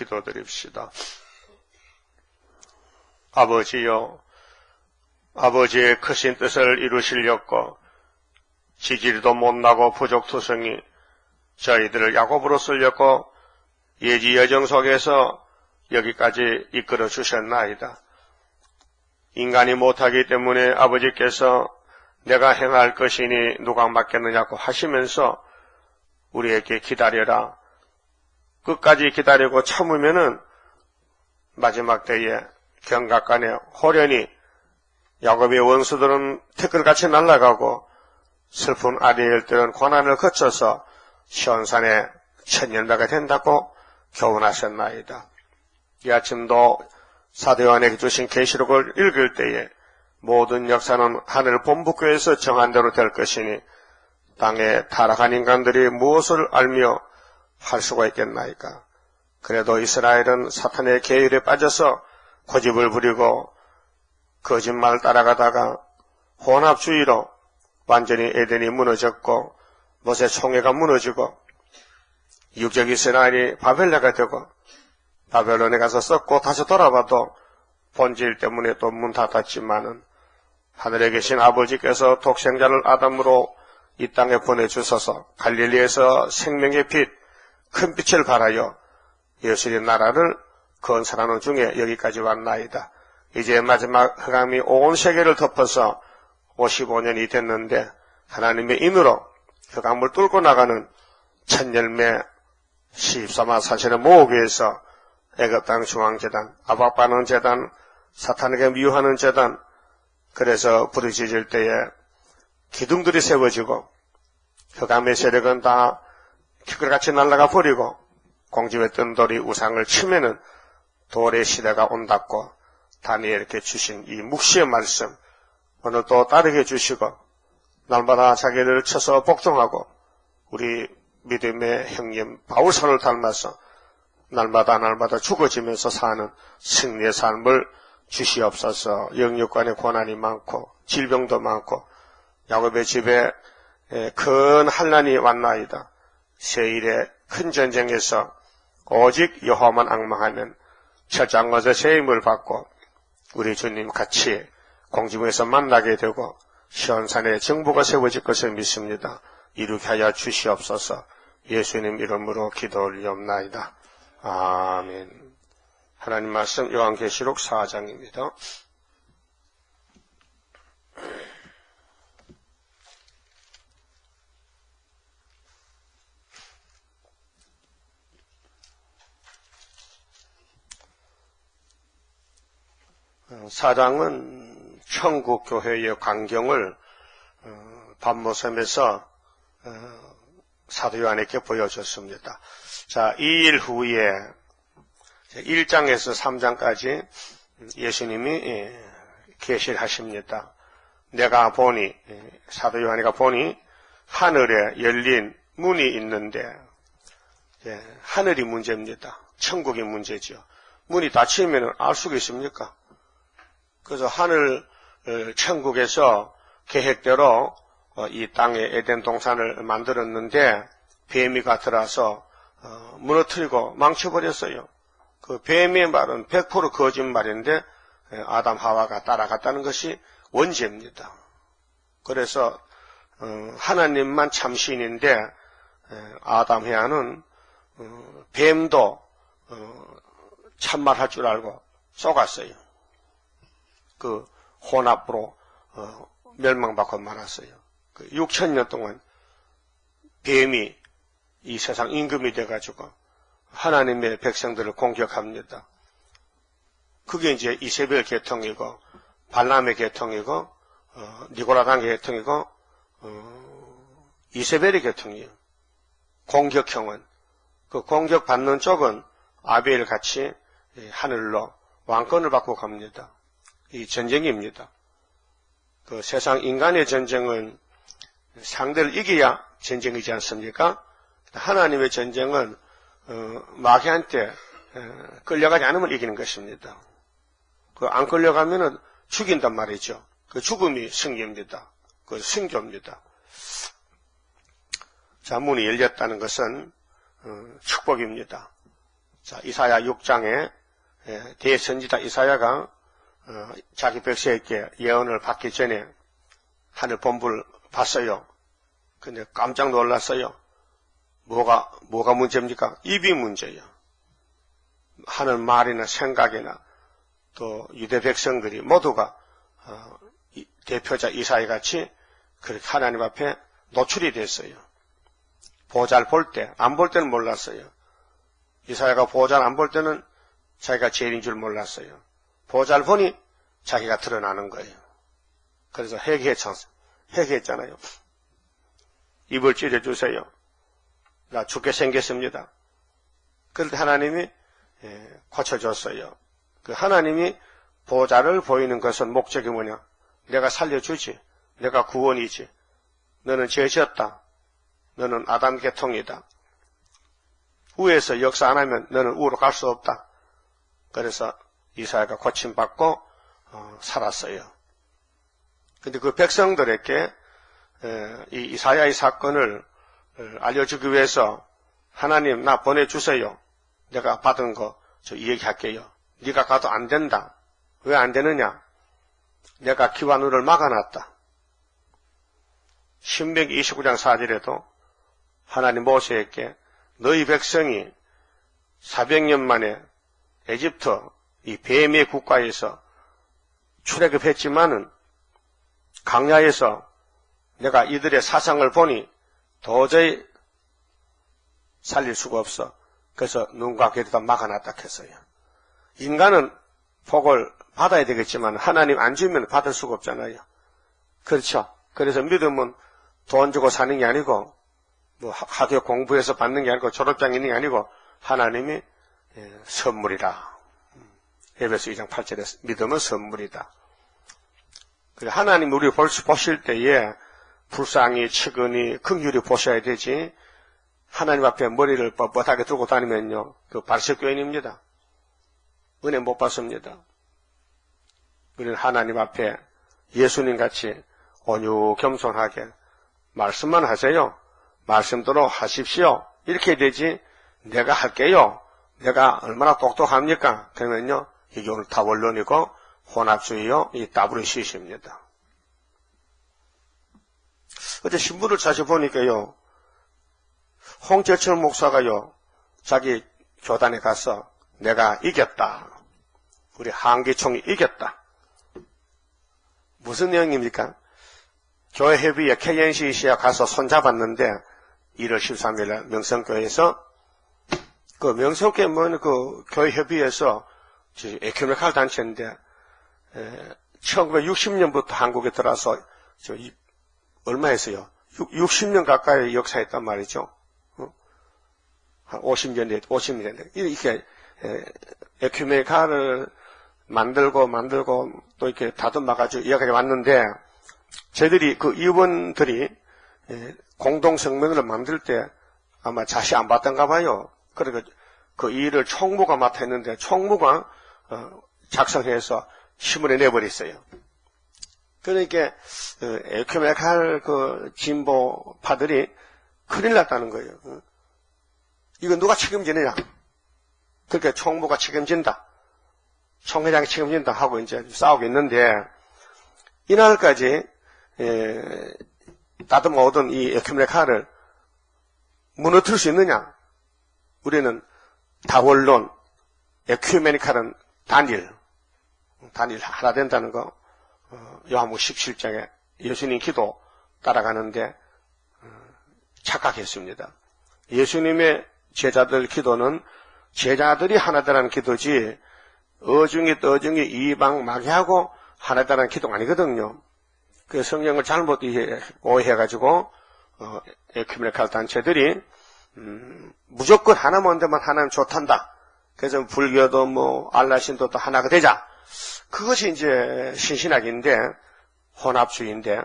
기도드립시다. 아버지여, 아버지의 크신 뜻을 이루시려고 지지리도 못나고 부족투성이 저희들을 야곱으로 쓰려고 예지 여정 속에서 여기까지 이끌어 주셨나이다. 인간이 못하기 때문에 아버지께서 내가 행할 것이니 누가 맡겠느냐고 하시면서 우리에게 기다려라. 끝까지 기다리고 참으면은 마지막 때에 경각간에 호련히 야곱의 원수들은 태클같이 날아가고 슬픈 아리엘들은 고난을 거쳐서 시온산에 천년배가 된다고 교훈하셨나이다. 이 아침도 사도 요한에게 주신 계시록을 읽을 때에 모든 역사는 하늘 본부교에서 정한 대로 될 것이니 땅에 타락한 인간들이 무엇을 알며 할 수가 있겠나이까. 그래도 이스라엘은 사탄의 계율에 빠져서 고집을 부리고 거짓말 따라가다가 혼합주의로 완전히 에덴이 무너졌고 모세 총회가 무너지고 육적 이스라엘이 바벨레가 되고 바벨론에 가서 썩고 다시 돌아봐도 본질 때문에 또 문 닫았지만은 하늘에 계신 아버지께서 독생자를 아담으로 이 땅에 보내주셔서 갈릴리에서 생명의 빛, 큰 빛을 발하여 예수의 나라를 건설하는 중에 여기까지 왔나이다. 이제 마지막 흑암이 온 세계를 덮어서 55년이 됐는데 하나님의 인으로 흑암을 뚫고 나가는 천열매 14만 4천을 모으기 위해서 애굽 땅 중앙재단, 아박바는 재단, 사탄에게 미워하는 재단, 그래서 부르짖을 때에 기둥들이 세워지고 흑암의 세력은 다 기끌같이 날아가 버리고 공중에 뜬 돌이 우상을 치면은 돌의 시대가 온다고 다니엘께 주신 이 묵시의 말씀 오늘 또 따르게 주시고 날마다 자기를 쳐서 복종하고 우리 믿음의 형님 바울선을 닮아서 날마다 죽어지면서 사는 승리의 삶을 주시옵소서. 영육간의 고난이 많고 질병도 많고 야곱의 집에 큰 환난이 왔나이다. 세일의 큰 전쟁에서 오직 여호와만 앙망하면 철장 것에 새 힘을 받고 우리 주님 같이 공중에서 만나게 되고 시온산에 정부가 세워질 것을 믿습니다. 이루게 하여 주시옵소서. 예수님 이름으로 기도 올리옵나이다. 아멘. 하나님 말씀 요한계시록 4장입니다. 사장은 천국교회의 광경을 밤모섬에서 사도 요한에게 보여줬습니다. 자, 2일 후에 1장에서 3장까지 예수님이 계시를 하십니다. 내가 보니, 사도 요한이가 보니 하늘에 열린 문이 있는데, 하늘이 문제입니다. 천국이 문제죠. 문이 닫히면 알 수가 있습니까? 그래서 하늘 천국에서 계획대로 이 땅에 에덴 동산을 만들었는데 뱀이가 들어와서 무너뜨리고 망쳐버렸어요. 그 뱀의 말은 100% 거짓말인데 아담 하와가 따라갔다는 것이 원죄입니다. 그래서 하나님만 참신인데 아담 해와는 뱀도 참말할 줄 알고 속았어요. 그 혼합으로 멸망받고 말았어요. 그 6,000년 동안 뱀이 이 세상 임금이 돼가지고 하나님의 백성들을 공격합니다. 그게 이제 이세벨 계통이고 발람의 계통이고 니고라당 계통이고 이세벨의 계통이에요. 공격형은 그 공격받는 쪽은 아벨 같이 하늘로 왕권을 받고 갑니다. 이 전쟁입니다. 그 세상 인간의 전쟁은 상대를 이겨야 전쟁이지 않습니까? 하나님의 전쟁은 마귀한테 끌려가지 않으면 이기는 것입니다. 그 안 끌려가면은 죽인단 말이죠. 그 죽음이 승리입니다. 그 승교입니다. 자, 문이 열렸다는 것은 축복입니다. 자, 이사야 6장에 대선지자 이사야가 자기 백성에게 예언을 받기 전에 하늘 본부를 봤어요. 근데 깜짝 놀랐어요. 뭐가 문제입니까? 입이 문제예요. 하는 말이나 생각이나 또 유대 백성들이 모두가 대표자 이사야 같이 그렇게 하나님 앞에 노출이 됐어요. 보잘 볼 때, 안 볼 때는 몰랐어요. 이사야가 보잘 안 볼 때는 자기가 죄인인 줄 몰랐어요. 보잘 보니 자기가 드러나는 거예요. 그래서 회개했잖아요. 입을 찢어주세요. 나 죽게 생겼습니다. 그럴 때 하나님이 고쳐줬어요. 그 하나님이 보잘을 보이는 것은 목적이 뭐냐? 내가 살려주지. 내가 구원이지. 너는 죄졌다. 너는 아담 계통이다. 위에서 역사 안 하면 너는 위로 갈 수 없다. 그래서 이사야가 고침받고 살았어요. 근데 그 백성들에게 이 이사야의 사건을 알려주기 위해서 하나님 나 보내주세요. 내가 받은 거 저 얘기할게요. 네가 가도 안 된다. 왜 안 되느냐? 내가 기와 눈을 막아놨다. 신명기 29장 4절에도 하나님 모세에게 너희 백성이 400년 만에 에집트 이 뱀의 국가에서 출애굽했지만은 강야에서 내가 이들의 사상을 보니 도저히 살릴 수가 없어. 그래서 눈과 귀를 다 막아놨다 했어요. 인간은 복을 받아야 되겠지만 하나님 안 주면 받을 수가 없잖아요. 그렇죠? 그래서 믿음은 돈 주고 사는 게 아니고 뭐 학교 공부해서 받는 게 아니고 졸업장 있는 게 아니고 하나님이 선물이라. 에베소 2장 8절에 믿음은 선물이다. 하나님 우리 보실 때에 불쌍히 측은히 긍휼히 보셔야 되지 하나님 앞에 머리를 뻣뻣하게 들고 다니면요 그 발석교인입니다. 은혜 못 받습니다. 우리는 하나님 앞에 예수님같이 온유 겸손하게 말씀만 하세요. 말씀대로 하십시오. 이렇게 되지 내가 할게요. 내가 얼마나 똑똑합니까? 그러면요 이게 오늘 다 원론이고 혼합주의요 이 WCC입니다. 어제 신문을 찾아보니까요 홍재철 목사가요 자기 교단에 가서 내가 이겼다. 우리 한기총이 이겼다. 무슨 내용입니까? 교회협의회 KNCC에 가서 손잡았는데 1월 13일 명성교회에서 그 명성교회 그 교회협의회에서 에큐메칼 단체인데 1960년부터 한국에 들어와서 얼마 했어요? 60년 가까이 역사했단 말이죠. 한 50년 됐는데 이렇게 에큐메칼을 만들고 또 이렇게 다듬어가지고 이야기가 왔는데 저희들이 그 의원들이 공동성명을 만들 때 아마 자시 안 받던가 봐요. 그러니까 그 일을 총무가 맡아 했는데 총무가 작성해서 신문에 내버렸어요. 그러니까 에큐메칼 그 진보파들이 큰일 났다는 거예요. 이거 누가 책임지느냐? 그러니까 총무가 책임진다. 총회장이 책임진다 하고 이제 싸우고 있는데 이날까지 다듬어 오던 이 에큐메칼을 무너뜨릴 수 있느냐? 우리는 다원론, 에큐메니칼은 단일 하나 된다는 거 요한복음 17장에 예수님 기도 따라가는데 착각했습니다. 예수님의 제자들 기도는 제자들이 하나다라는 기도지 어중이 이방 마귀하고 하나다라는 기도가 아니거든요. 그 성경을 잘못 오해해가지고 에큐메니칼 단체들이 무조건 하나만 되면 하나는 좋단다. 그래서 불교도 뭐 알라신도 또 하나가 되자. 그것이 이제 신신학인데 혼합주의인데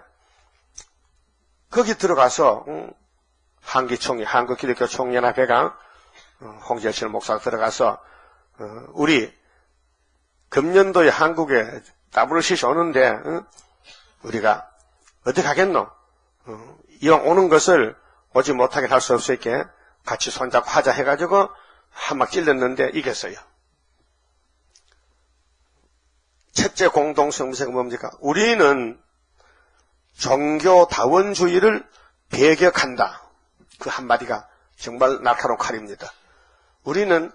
거기 들어가서 한기총회 한국기독교 총연합회가 홍재철 목사가 들어가서 우리 금년도에 한국에 WCC 오는데 우리가 어떻게 하겠노? 이왕 오는 것을 오지 못하게 할 수 없으니까 같이 손잡고 하자 해가지고 한 막 찔렀는데 이겼어요. 첫째 공동성명서가 뭡니까? 우리는 종교다원주의를 배격한다. 그 한마디가 정말 날카로운 칼입니다. 우리는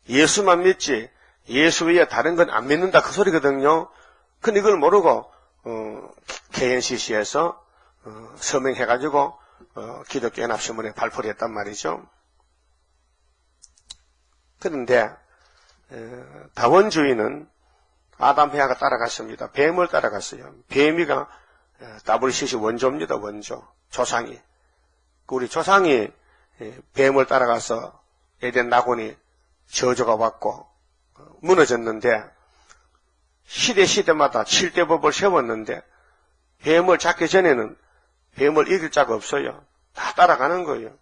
예수만 믿지 예수 외에 다른 건 안 믿는다 그 소리거든요. 근데 이걸 모르고 KNCC에서 서명해가지고 기독교 연합신문에 발표를 했단 말이죠. 그런데 다원주의는 아담 해아가 따라갔습니다. 뱀을 따라갔어요. 뱀이가 WCC 원조입니다. 원조. 조상이. 우리 조상이 뱀을 따라가서 에덴 낙원이 저주가 왔고 무너졌는데 시대마다 7대 법을 세웠는데 뱀을 잡기 전에는 뱀을 이길 자가 없어요. 다 따라가는 거예요.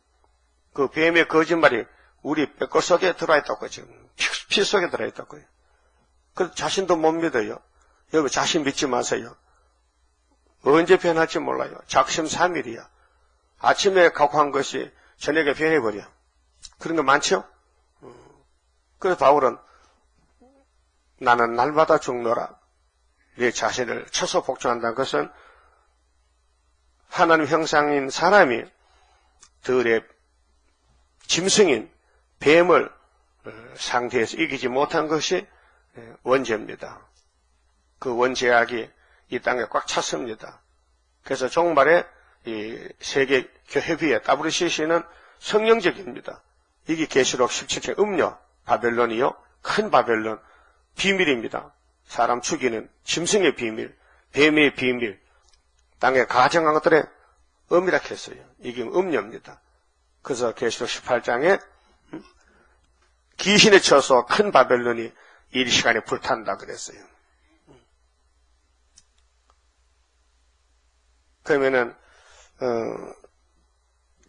그 뱀의 거짓말이 우리 뼈 속에 들어있다고 지금 피 속에 들어있다고요. 그 자신도 못 믿어요. 여러분 자신 믿지 마세요. 언제 변할지 몰라요. 작심삼일이야. 아침에 각오한 것이 저녁에 변해버려. 그런 거 많죠? 그래서 바울은 나는 날마다 죽노라. 내 자신을 쳐서 복종한다는 것은 하나님 형상인 사람이 들의 짐승인 뱀을 상대해서 이기지 못한 것이 원죄입니다. 그 원죄악이 이 땅에 꽉 찼습니다. 그래서 종말에 이 세계교회비의 WCC는 성령적입니다. 이게 계시록 17장 음녀 바벨론이요. 큰 바벨론 비밀입니다. 사람 죽이는 짐승의 비밀, 뱀의 비밀, 땅에 가정한 것들의 엄밀하겠어요. 이게 음녀입니다. 그래서 계시록 18장에 귀신에 쳐서 큰 바벨론이 일시간에 불탄다 그랬어요. 그러면은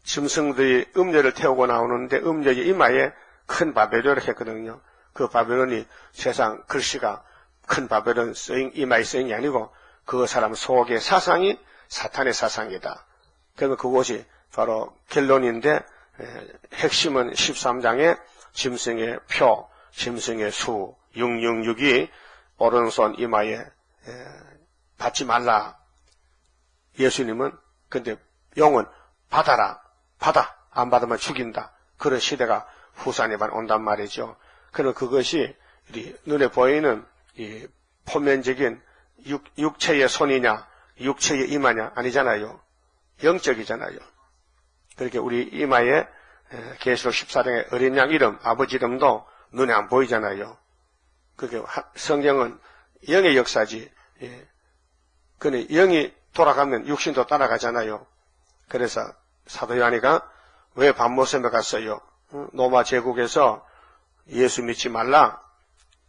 짐승들이 음녀를 태우고 나오는데 음녀의 이마에 큰 바벨론을 했거든요. 그 바벨론이 세상 글씨가 큰 바벨론 이마에 쓰인 게 아니고 그 사람 속의 사상이 사탄의 사상이다. 그러면 그곳이 바로 결론인데 핵심은 13장에 짐승의 표, 짐승의 수 666이 오른손 이마에 받지 말라. 예수님은 근데 용은 받아라. 받아. 안 받으면 죽인다. 그런 시대가 후산에만 온단 말이죠. 그럼 그것이 눈에 보이는 이 표면적인 육체의 손이냐 육체의 이마냐 아니잖아요. 영적이잖아요. 그렇게 우리 이마에 계시록 14장의 어린 양 이름 아버지 이름도 눈에 안 보이잖아요. 그게 성경은 영의 역사지. 근데 영이 돌아가면 육신도 따라가잖아요. 그래서 사도 요한이가 왜 반모섬에 갔어요? 로마 제국에서 예수 믿지 말라,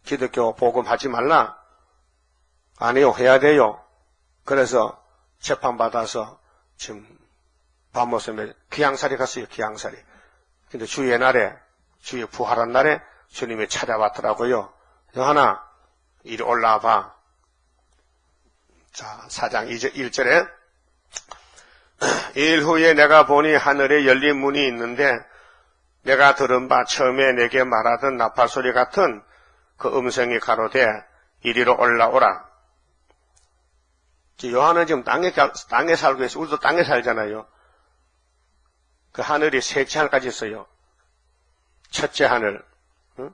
기독교 복음하지 말라, 아니요 해야 돼요. 그래서 재판받아서 지금 반모섬에 귀양살이 갔어요. 귀양살이. 근데 주의 날에, 주의 부활한 날에 주님이 찾아왔더라고요. 요한아 이리 올라와봐. 자 4장 1절에 일 후에 내가 보니 하늘에 열린 문이 있는데 내가 들은 바 처음에 내게 말하던 나팔소리 같은 그 음성이 가로되 이리로 올라오라. 요한은 지금 땅에 살고 있어요. 우리도 땅에 살잖아요. 그 하늘이 셋째 하늘까지 있어요. 첫째 하늘. 응?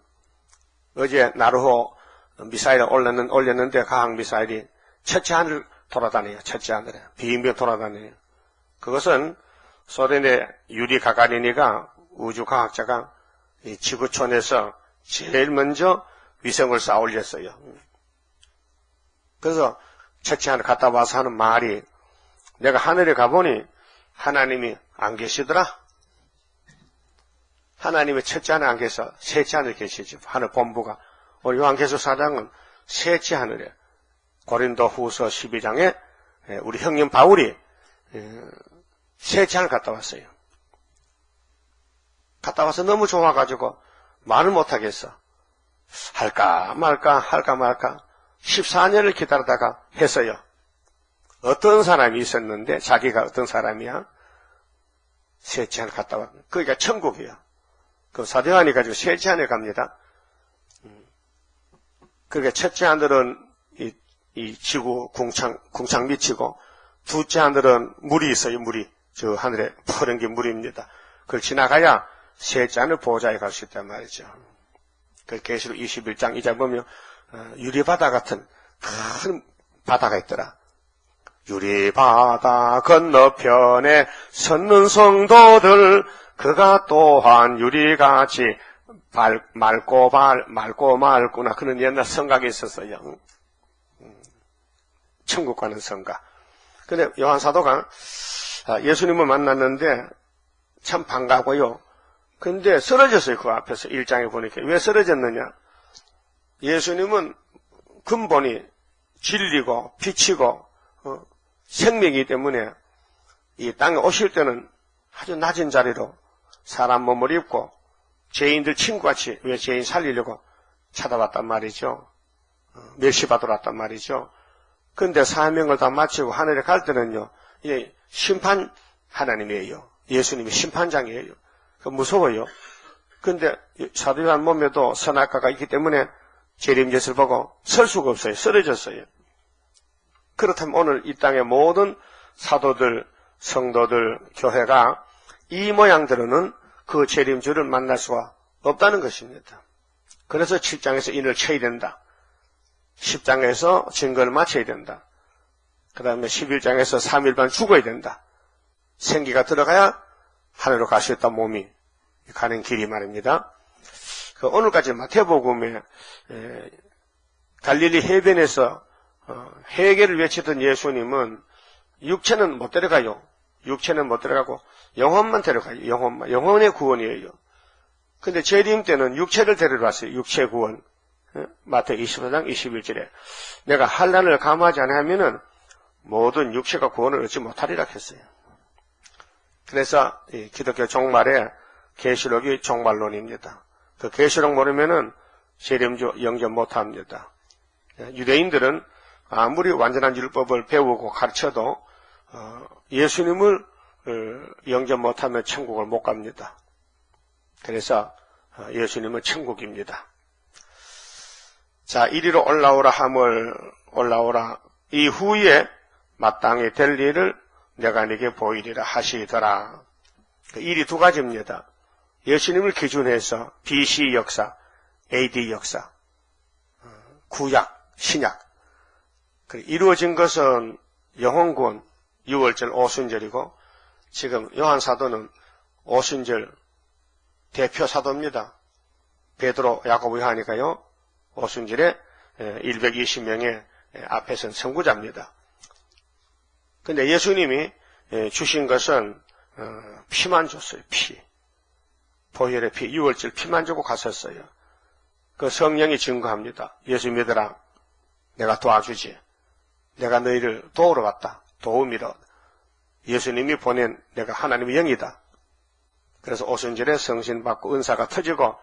어제 나루호 미사일 올렸는데 과학 미사일이 첫째 하늘 돌아다녀요. 첫째 하늘에. 비행기 돌아다녀요. 그것은 소련의 유리 가가리니가 우주과학자가 이 지구촌에서 제일 먼저 위성을 쌓아 올렸어요. 그래서 첫째 하늘 갔다 와서 하는 말이 내가 하늘에 가보니 하나님이 안 계시더라. 하나님의 첫째 하늘 안 계셔 셋째 하늘 계시죠. 하늘 본부가. 우리 요한계시록 4장은 셋째 하늘에 고린도 후서 12장에 우리 형님 바울이 셋째 하늘 갔다 왔어요. 갔다 와서 너무 좋아가지고 말을 못하겠어. 할까 말까 14년을 기다리다가 했어요. 어떤 사람이 있었는데 자기가 어떤 사람이야? 셋째 하늘 갔다 왔. 거기가 천국이야. 그 사도 요한이 가지고 셋째 안에 갑니다. 그러니까 첫째 하늘은 이 지구 궁창 밑이고, 둘째 하늘은 물이 있어요, 물이. 저 하늘에 푸른 게 물입니다. 그걸 지나가야 셋째 하늘 보호자에 갈 수 있단 말이죠. 그 계시록 21장 2장 보면, 유리바다 같은 큰 바다가 있더라. 유리바다 건너편에 섰는 성도들, 그가 또한 유리같이 맑고 맑구나. 그런 옛날 성각이 있었어요. 천국 가는 성각. 근데 요한 사도가 예수님을 만났는데 참 반가고요. 근데 쓰러졌어요. 그 앞에서 1장에 보니까. 왜 쓰러졌느냐? 예수님은 근본이 진리고 빛이고 생명이기 때문에 이 땅에 오실 때는 아주 낮은 자리로 사람 몸을 입고 죄인들 친구같이 왜 죄인 살리려고 찾아왔단 말이죠. 멸시받으러 왔단 말이죠. 그런데 사명을 다 마치고 하늘에 갈 때는요, 심판 하나님이에요. 예수님이 심판장이에요. 무서워요. 그런데 사도 요한 몸에도 선악과가 있기 때문에 재림jet을 보고 설 수가 없어요. 쓰러졌어요. 그렇다면 오늘 이 땅의 모든 사도들, 성도들, 교회가 이 모양대로는 그 재림주를 만날 수가 없다는 것입니다. 그래서 7장에서 인을 쳐야 된다. 10장에서 증거를 마쳐야 된다. 그 다음에 11장에서 3일반 죽어야 된다. 생기가 들어가야 하늘로 갈 수 있다. 몸이 가는 길이 말입니다. 오늘까지 마태복음에 갈릴리 해변에서 회개를 외치던 예수님은 육체는 못 데려가요. 육체는 못 데려가고 영혼만 데려가요. 영혼의 구원이에요. 근데 재림 때는 육체를 데려왔어요. 육체 구원. 마태 24장 21절에 내가 환난을 감하지 않으면은 모든 육체가 구원을 얻지 못하리라 했어요. 그래서 이 기독교 종말에 계시록이 종말론입니다. 그 계시록 모르면은 재림주 영접 못합니다. 유대인들은 아무리 완전한 율법을 배우고 가르쳐도 예수님을 영접 못하면 천국을 못 갑니다. 그래서 예수님은 천국입니다. 자, 이리로 올라오라 함을 올라오라. 이후에 마땅히 될 일을 내가 네게 보이리라 하시더라. 일이 두 가지입니다. 예수님을 기준해서 BC 역사, AD 역사, 구약, 신약. 이루어진 것은 영혼구원, 6월절 오순절이고 지금 요한 사도는 오순절 대표 사도입니다. 베드로, 야고보, 요한이가요. 오순절에 120명의 앞에선 선구자입니다. 근데 예수님이 주신 것은 피만 줬어요. 피. 보혈의 피, 6월절 피만 주고 갔었어요. 그 성령이 증거합니다. 예수 믿으라. 내가 도와주지. 내가 너희를 도우러 왔다. 도움이라. 예수님이 보낸 내가 하나님의 영이다. 그래서 오순절에 성신 받고 은사가 터지고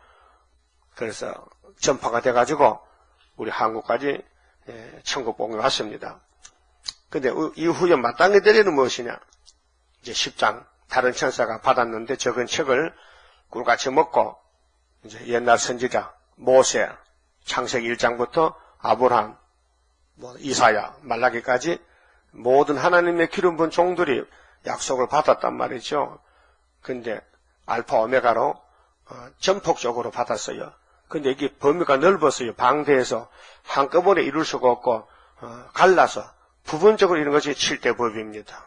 그래서 전파가 돼가지고 우리 한국까지 천국 복음이 왔습니다. 근데 이후에 마땅히 될 일은 무엇이냐? 이제 10장 다른 천사가 받았는데 적은 책을 꿀같이 먹고 이제 옛날 선지자 모세 창세기 1장부터 아브라함, 이사야, 말라기까지 모든 하나님의 기름 부은 종들이 약속을 받았단 말이죠. 근데 알파 오메가로 전폭적으로 받았어요. 근데 이게 범위가 넓었어요. 방대해서 한꺼번에 이룰 수가 없고 갈라서 부분적으로 이런 것이 7대 법입니다.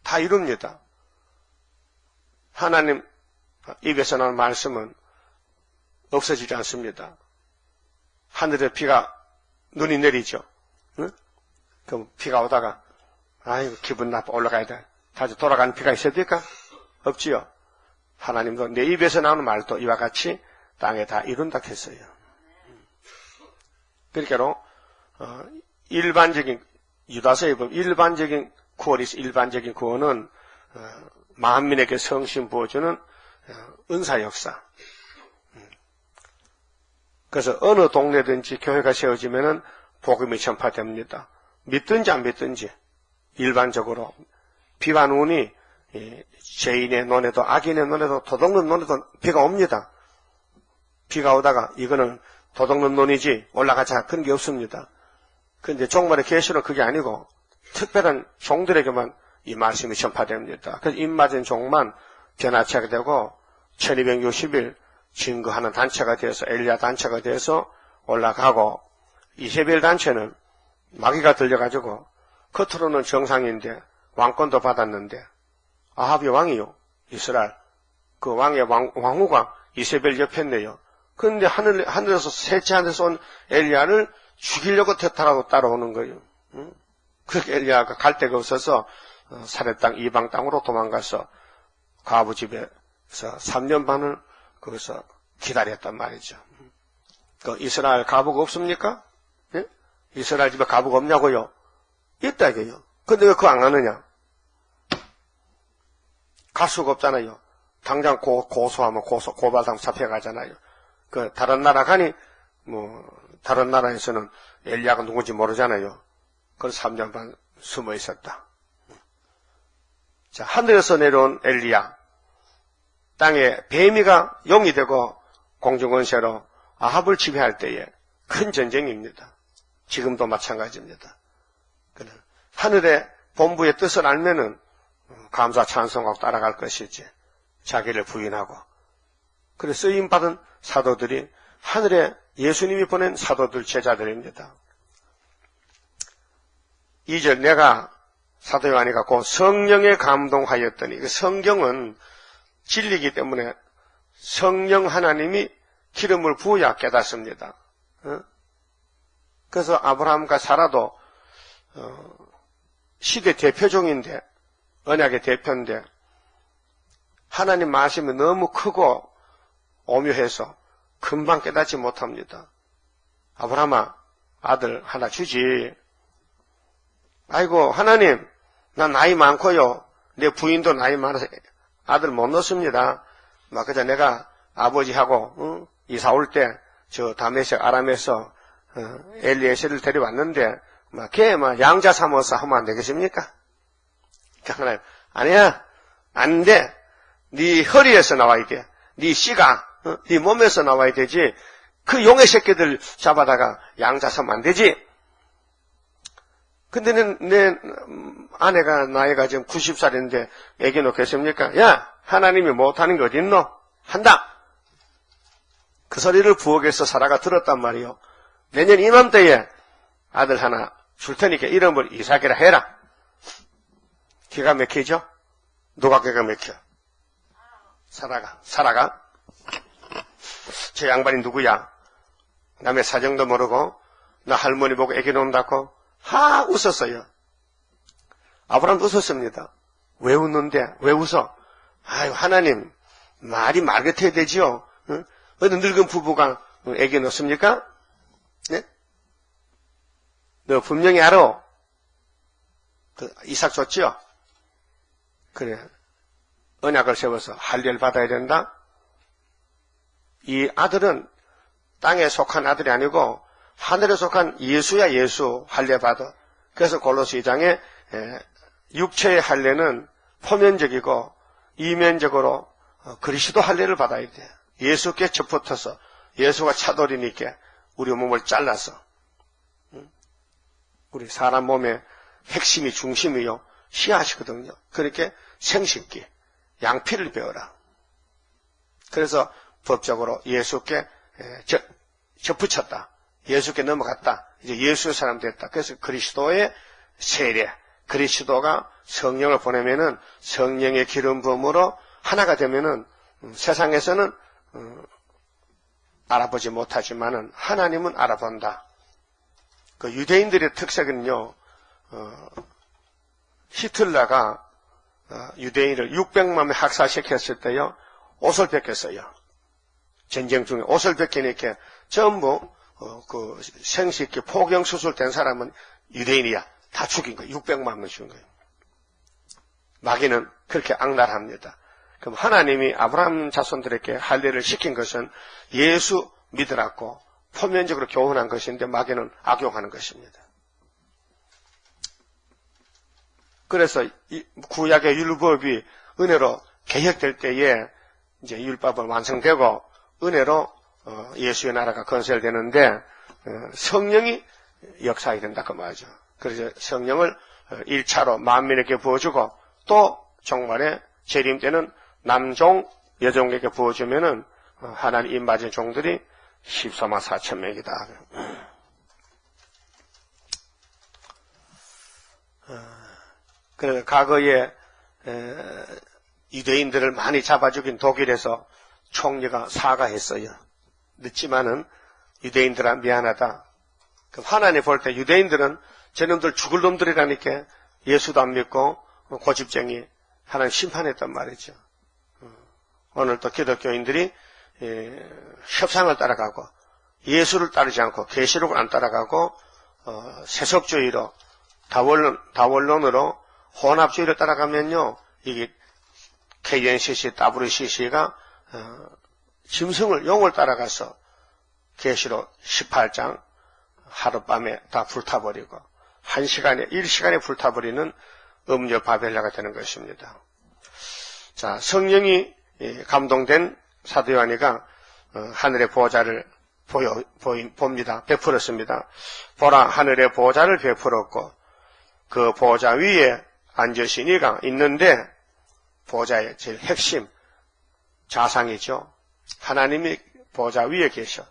다 이룹니다. 하나님 입에서 나온 말씀은 없어지지 않습니다. 하늘에 비가 눈이 내리죠. 응? 그럼 비가 오다가 아이고 기분 나빠 올라가야 돼. 다시 돌아가는 비가 있어야 될까? 없지요. 하나님도 내 입에서 나오는 말도 이와 같이 땅에 다 이룬다 했어요. 그러니까로 일반적인 유다서에 보면 일반적인 구원이 있어. 일반적인 구원은 만민에게 성신 부어주는 은사 역사. 그래서 어느 동네든지 교회가 세워지면은 복음이 전파됩니다. 믿든지 안 믿든지 일반적으로 비와 눈이 죄인의 눈에도 악인의 눈에도 도둑놈 눈에도 비가 옵니다. 비가 오다가 이거는 도둑놈 눈이지 올라가자 그런 게 없습니다. 그런데 종말의 계시는 그게 아니고 특별한 종들에게만 이 말씀이 전파됩니다. 그래서 입맞은 종만 변화치 하게 되고 1260일 증거하는 단체가 되어서 엘리야 단체가 되어서 올라가고 이세벨 단체는 마귀가 들려가지고 겉으로는 정상인데 왕권도 받았는데 아합이 왕이요. 이스라엘. 그 왕의 왕후가 이세벨 옆에 있네요. 그런데 하늘에서 셋째 하늘에서 온 엘리야를 죽이려고 택하고 따라오는 거예요. 그렇게 엘리야가 갈 데가 없어서 사렙 땅 이방 땅으로 도망가서 과부 집에서 3년 반을 거기서 기다렸단 말이죠. 그 이스라엘 과부가 없습니까? 예? 이스라엘 집에 과부가 없냐고요? 있다 이게요. 근데 왜 그거 안 하느냐? 갈 수가 없잖아요. 당장 고소하면 고발당 잡혀가잖아요. 그 다른 나라 가니 다른 나라에서는 엘리야가 누군지 모르잖아요. 그래서 3년 반 숨어 있었다. 자, 하늘에서 내려온 엘리야. 땅에 뱀이가 용이 되고 공중권세로 아합을 지배할 때에 큰 전쟁입니다. 지금도 마찬가지입니다. 하늘의 본부의 뜻을 알면은 감사 찬송하고 따라갈 것이지 자기를 부인하고 그래 쓰임받은 사도들이 하늘에 예수님이 보낸 사도들 제자들입니다. 2절 내가 사도 요한이 갖고 성령에 감동하였더니 그 성경은 진리이기 때문에 성령 하나님이 기름을 부어야 깨닫습니다. 그래서 아브라함과 사라도 시대 대표종인데 언약의 대표인데 하나님 말씀이 너무 크고 오묘해서 금방 깨닫지 못합니다. 아브라함아 아들 하나 주지. 아이고 하나님 나 나이 많고요. 내 부인도 나이 많아서 아들 못 넣습니다. 막 그저 내가 아버지하고 이사 올 때 저 다메섹 아람에서 엘리에셀을 데려왔는데 막 걔 막 양자 삼아서 하면 안 되겠습니까? 하나님 아니야 안 돼. 네 허리에서 나와야 돼. 네 씨가 네 몸에서 나와야 되지. 그 용의 새끼들 잡아다가 양자 삼으면 안 되지. 근데 내 아내가 나이가 지금 90살인데 애기 놓겠습니까? 야 하나님이 못하는 게 어딨노? 한다. 그 소리를 부엌에서 사라가 들었단 말이요. 내년 이맘때에 아들 하나 줄 테니까 이름을 이삭이라 해라. 기가 막히죠? 누가 기가 막혀? 사라가? 저 양반이 누구야? 남의 사정도 모르고 나 할머니 보고 애기 놓는다고 하 웃었어요. 아브라함 웃었습니다. 왜 웃는데? 왜 웃어? 아유 하나님 말이 말 같아야 되지요. 응? 어느 늙은 부부가 애기 놓습니까? 네? 너 분명히 알아. 그 이삭 줬지요? 그래. 언약을 세워서 할례를 받아야 된다. 이 아들은 땅에 속한 아들이 아니고 하늘에 속한 예수야. 예수 할례 받아. 그래서 골로새 2장에 육체의 할례는 표면적이고 이면적으로 그리스도 할례를 받아야 돼. 예수께 접붙어서 예수가 차돌이니까 우리 몸을 잘라서 우리 사람 몸의 핵심이 중심이요 씨앗이거든요. 그렇게 생식기 양피를 배워라. 그래서 법적으로 예수께 접붙였다. 예수께 넘어갔다. 이제 예수의 사람 됐다. 그래서 그리스도의 세례, 그리스도가 성령을 보내면은 성령의 기름 부음으로 하나가 되면은 세상에서는 알아보지 못하지만은 하나님은 알아본다. 그 유대인들의 특색은요, 히틀러가 유대인을 600만 명 학살시켰을 때요, 옷을 벗겼어요. 전쟁 중에 옷을 벗기니까 전부 그 생식기 포경수술 된 사람은 유대인이야. 다 죽인 거예요. 600만 명 죽인 거예요. 마귀는 그렇게 악랄합니다. 그럼 하나님이 아브라함 자손들에게 할례를 시킨 것은 예수 믿으라고 표면적으로 교훈한 것인데 마귀는 악용하는 것입니다. 그래서 구약의 율법이 은혜로 개혁될 때에 이제 율법은 완성되고 은혜로 예수의 나라가 건설되는데 성령이 역사하게 된다 그 말이죠. 그래서 성령을 1차로 만민에게 부어주고 또 종말에 재림 때는 남종 여종에게 부어주면은 하나님 입 맞은 종들이 14만 4천 명이다. 그래서 과거에 유대인들을 많이 잡아 죽인 독일에서 총리가 사과했어요. 늦지만은 유대인들아 미안하다. 하나님 볼 때 유대인들은 저놈들 죽을 놈들이라니까 예수도 안 믿고 고집쟁이 하나님 심판했단 말이죠. 오늘 또 기독교인들이 협상을 따라가고 예수를 따르지 않고 계시록을 안 따라가고 세속주의로 다원론으로 혼합주의를 따라가면요 이게 KNCC, WCC가 짐승을 용을 따라가서 계시록 18장 하룻밤에 다 불타버리고 1시간에 불타버리는 음녀 바벨라가 되는 것입니다. 자, 성령이 감동된 사도 요한이가 하늘의 보좌를 봅니다. 베풀었습니다. 보라, 하늘의 보좌를 베풀었고 그 보좌 위에 앉으신 이가 있는데 보좌의 제일 핵심 좌상이죠. 하나님이 보좌 위에 계셔.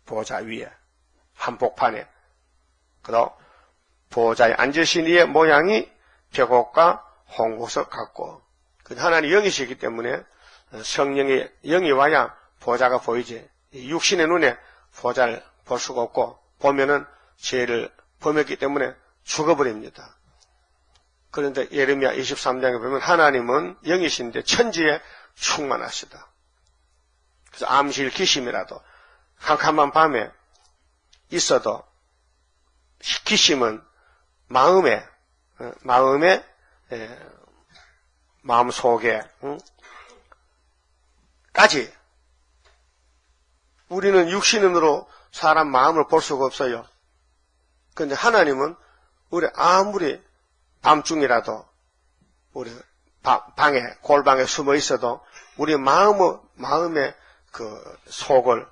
보좌 위에 한복판에. 그리고 보좌에 앉으신 이의 모양이 벽옥과 홍구석 같고 하나님 영이시기 때문에 성령의 영이 와야 보좌가 보이지. 육신의 눈에 보좌를 볼 수가 없고 보면은 죄를 범했기 때문에 죽어버립니다. 그런데 예레미야 23장에 보면 하나님은 영이신데 천지에 충만하시다. 그래서 암실 기심이라도 캄캄한 밤에 있어도 기심은 마음 속에 까지 우리는 육신의 눈으로 사람 마음을 볼 수가 없어요. 그런데 하나님은 우리 아무리 밤중이라도 우리 골방에 숨어 있어도 우리 마음의 그 속을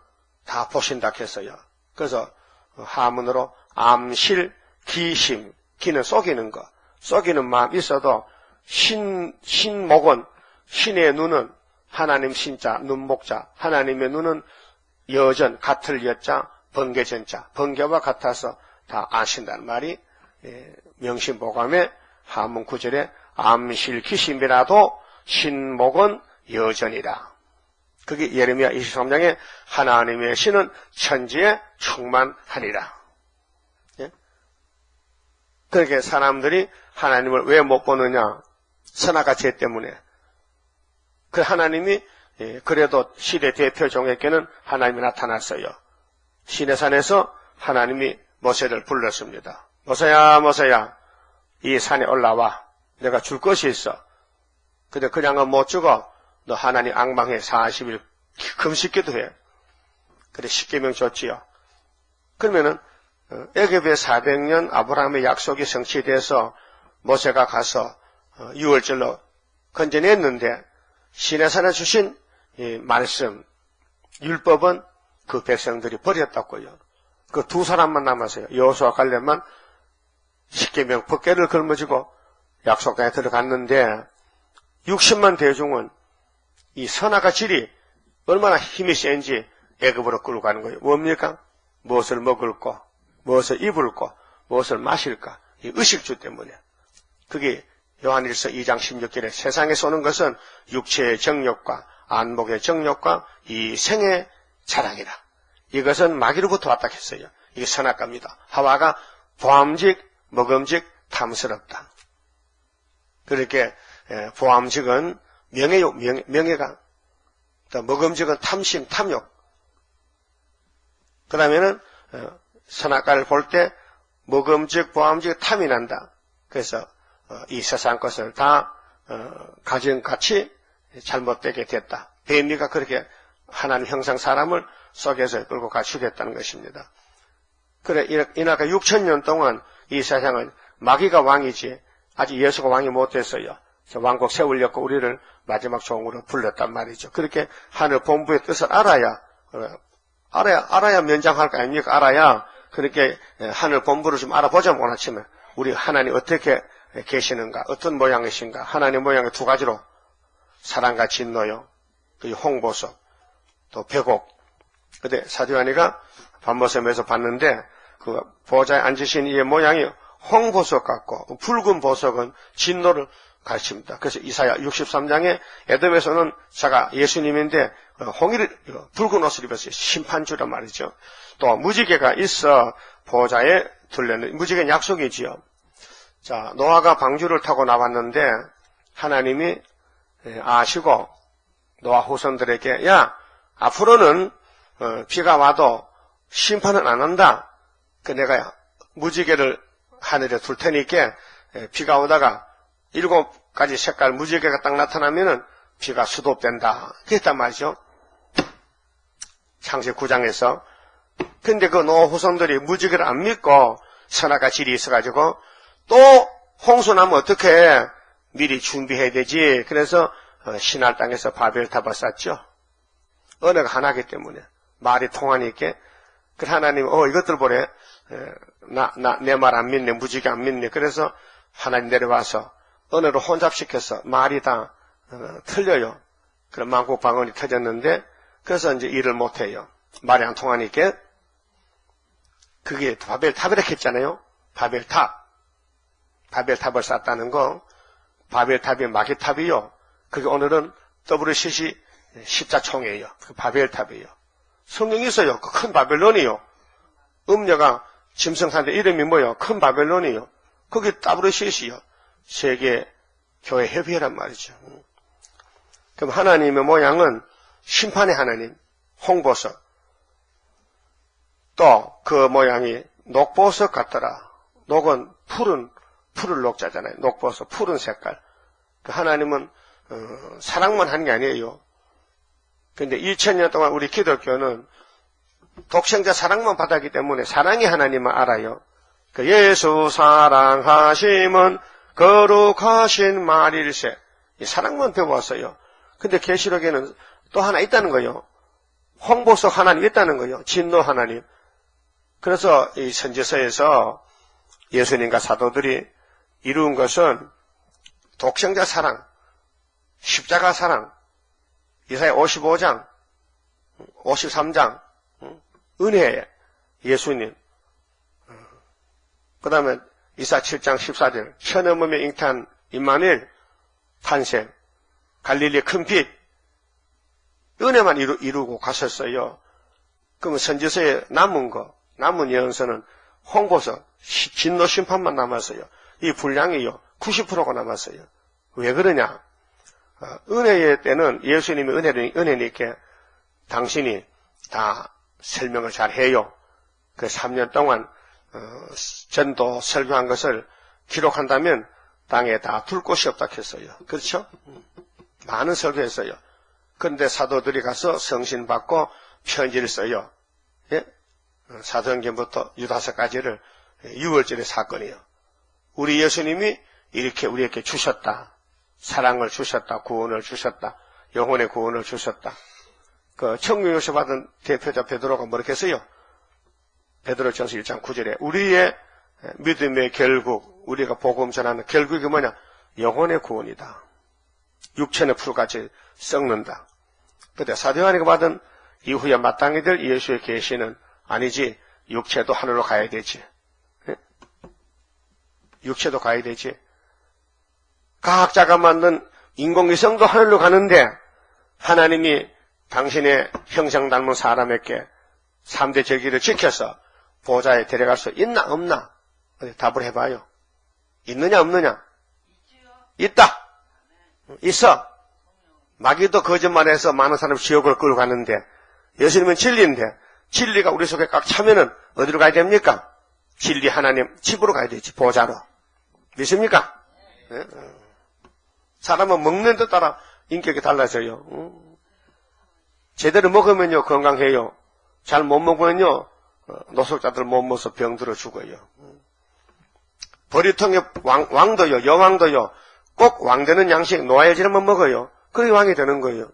다 보신다 했어요. 그래서 하문으로 암실 기심, 기는 속이는 거, 속이는 마음 있어도 신목은 신의 눈은 하나님 신자, 눈목자, 하나님의 눈은 여전, 같을 여자, 번개전자, 번개와 같아서 다 아신다는 말이 명심보감의 하문 9절에 암실 기심이라도 신목은 여전이라. 그게 예레미야 23장에 하나님의 신은 천지에 충만하니라. 예? 그렇게 사람들이 하나님을 왜 못 보느냐? 선악과 죄 때문에. 그 하나님이 그래도 시대 대표종에게는 하나님이 나타났어요. 시내산에서 하나님이 모세를 불렀습니다. 모세야, 이 산에 올라와. 내가 줄 것이 있어. 근데 그냥은 못 주고 너 하나님 앙망해 40일 금식 기도해. 그래 10계명 줬지요. 그러면은 애굽의 400년 아브라함의 약속이 성취돼서 모세가 가서 6월절로 건져냈는데 시내산에 주신 이 말씀, 율법은 그 백성들이 버렸다고요. 그 두 사람만 남았어요. 여호수아 갈렙만 10계명 법궤를 걸머지고 약속 땅에 들어갔는데 60만 대중은 이 선악과 질이 얼마나 힘이 센지 애굽으로 끌고 가는 거예요. 뭡니까? 무엇을 먹을까? 무엇을 입을까? 무엇을 마실까? 이 의식주 때문에. 그게 요한일서 2장 16절에 세상에 쏘는 것은 육체의 정욕과 안목의 정욕과 이 생의 자랑이라. 이것은 마귀로부터 왔다 했어요. 이게 선악과입니다. 하와가 보암직, 먹음직, 탐스럽다. 그렇게 보암직은 명예욕, 명예가, 또 먹음직은 탐심, 탐욕. 그 다음에는 선악과를 볼 때 먹음직, 보암직, 탐이 난다. 그래서 이 세상 것을 다 가정같이 잘못되게 됐다. 뱀이가 그렇게 하나님 형상 사람을 속에서 끌고 가축했다는 것입니다. 그래 이나가 6,000년 동안 이 세상은 마귀가 왕이지 아직 예수가 왕이 못됐어요. 왕국 세우려고 우리를 마지막 종으로 불렀단 말이죠. 그렇게 하늘 본부의 뜻을 알아야 면장할 거 아닙니까? 알아야 그렇게 하늘 본부를 좀 알아보자. 원하시면 우리 하나님 어떻게 계시는가, 어떤 모양이신가. 하나님 모양의 두 가지로 사랑과 진노요, 그 홍보석, 또 배곡. 근데 사도 요한이가 반모섬에서 봤는데 그 보좌에 앉으신 이의 모양이 홍보석 같고 붉은 보석은 진노를 가르칩니다. 그래서 이사야 63장에 에돔에서는 자가 예수님인데 붉은 옷을 입었어요. 심판주란 말이죠. 또 무지개가 있어 보좌에 둘렸는 무지개는 약속이지요. 자, 노아가 방주를 타고 나왔는데 하나님이 아시고 노아 후손들에게 야, 앞으로는 비가 와도 심판은 안 한다. 그 내가 무지개를 하늘에 둘 테니까 비가 오다가 7가지 색깔 무지개가 딱 나타나면은 비가 수도된다. 그랬단 말이죠. 창세기 9장에서. 근데 그 노아 후손들이 무지개를 안 믿고 선악과 질이 있어가지고 또 홍수 나면 어떻게 미리 준비해야 되지. 그래서 신할 땅에서 바벨탑을 쌓죠. 언어가 하나이기 때문에 말이 통하니까. 그 하나님 이것들 보래. 내 말 안 믿네. 무지개 안 믿네. 그래서 하나님 내려와서 언어를 혼잡시켜서 말이 다 틀려요. 그럼 만국방언이 터졌는데 그래서 이제 일을 못해요. 말이 안 통하니까. 그게 바벨탑이라고 했잖아요. 바벨탑을 쌓았다는 거. 바벨탑이 마귀탑이요. 그게 오늘은 WCC 십자총이에요. 그 바벨탑이에요. 성경이 있어요. 그 큰 바벨론이요. 음녀가 짐승한테 이름이 뭐요? 큰 바벨론이요. 그게 WCC요. 세계 교회 협의회란 말이죠. 그럼 하나님의 모양은 심판의 하나님, 홍보석. 또 그 모양이 녹보석 같더라. 녹은 푸른 녹자잖아요. 녹보석, 푸른 색깔. 그 하나님은 사랑만 하는 게 아니에요. 근데 2000년 동안 우리 기독교는 독생자 사랑만 받았기 때문에 사랑의 하나님만 알아요. 그 예수 사랑하심은 거룩하신 말일세. 이 사랑만 배워왔어요. 근데 계시록에는 또 하나 있다는 거예요. 홍보석 하나님 있다는 거예요. 진노 하나님. 그래서 이 선지서에서 예수님과 사도들이 이룬 것은 독생자 사랑, 십자가 사랑, 이사야 55장, 53장, 은혜, 예수님. 그 다음에 이사 7장 14절, 천엄음에 잉태한 임마누엘 탄생, 갈릴리 큰 빛, 은혜만 이루고 가셨어요. 그러면 선지서에 남은 예언서는 홍보서, 진노 심판만 남았어요. 이 분량이요, 90%가 남았어요. 왜 그러냐? 은혜의 때는 예수님이 은혜니까 당신이 다 설명을 잘 해요. 그 3년 동안 전도 설교한 것을 기록한다면 땅에 다 둘 곳이 없다 했어요. 그렇죠? 많은 설교했어요. 그런데 사도들이 가서 성신 받고 편지를 써요. 예? 사도행전부터 유다서까지를 6월절의 사건이에요. 우리 예수님이 이렇게 우리에게 주셨다. 사랑을 주셨다. 구원을 주셨다. 영혼의 구원을 주셨다. 그 천국 요새 받은 대표자 베드로가 뭐렇게 했어요? 베드로전서 1장 9절에 우리의 믿음의 결국, 우리가 복음 전하는 결국이 뭐냐? 영혼의 구원이다. 육체는 풀같이 썩는다. 그때 사도 요한이가 받은 이후에 마땅히 될 예수의 계시는 아니지, 육체도 하늘로 가야 되지. 육체도 가야 되지. 과학자가 만든 인공위성도 하늘로 가는데 하나님이 당신의 형상 닮은 사람에게 3대 절기를 지켜서 보좌에 데려갈 수 있나 없나? 답을 해봐요. 있느냐 없느냐? 있다. 있어. 마귀도 거짓말해서 많은 사람을 지옥을 끌고 가는데 예수님은 진리인데 진리가 우리 속에 꽉 차면은 어디로 가야 됩니까? 진리 하나님 집으로 가야 되지. 보좌로. 믿습니까? 네? 사람은 먹는 데 따라 인격이 달라져요. 제대로 먹으면요 건강해요. 잘 못 먹으면요 노숙자들 못 먹어서 병들어 죽어요. 버리통에 왕도요, 여왕도요, 꼭 왕 되는 양식 노아야지만 먹어요. 그래 왕이 되는 거예요.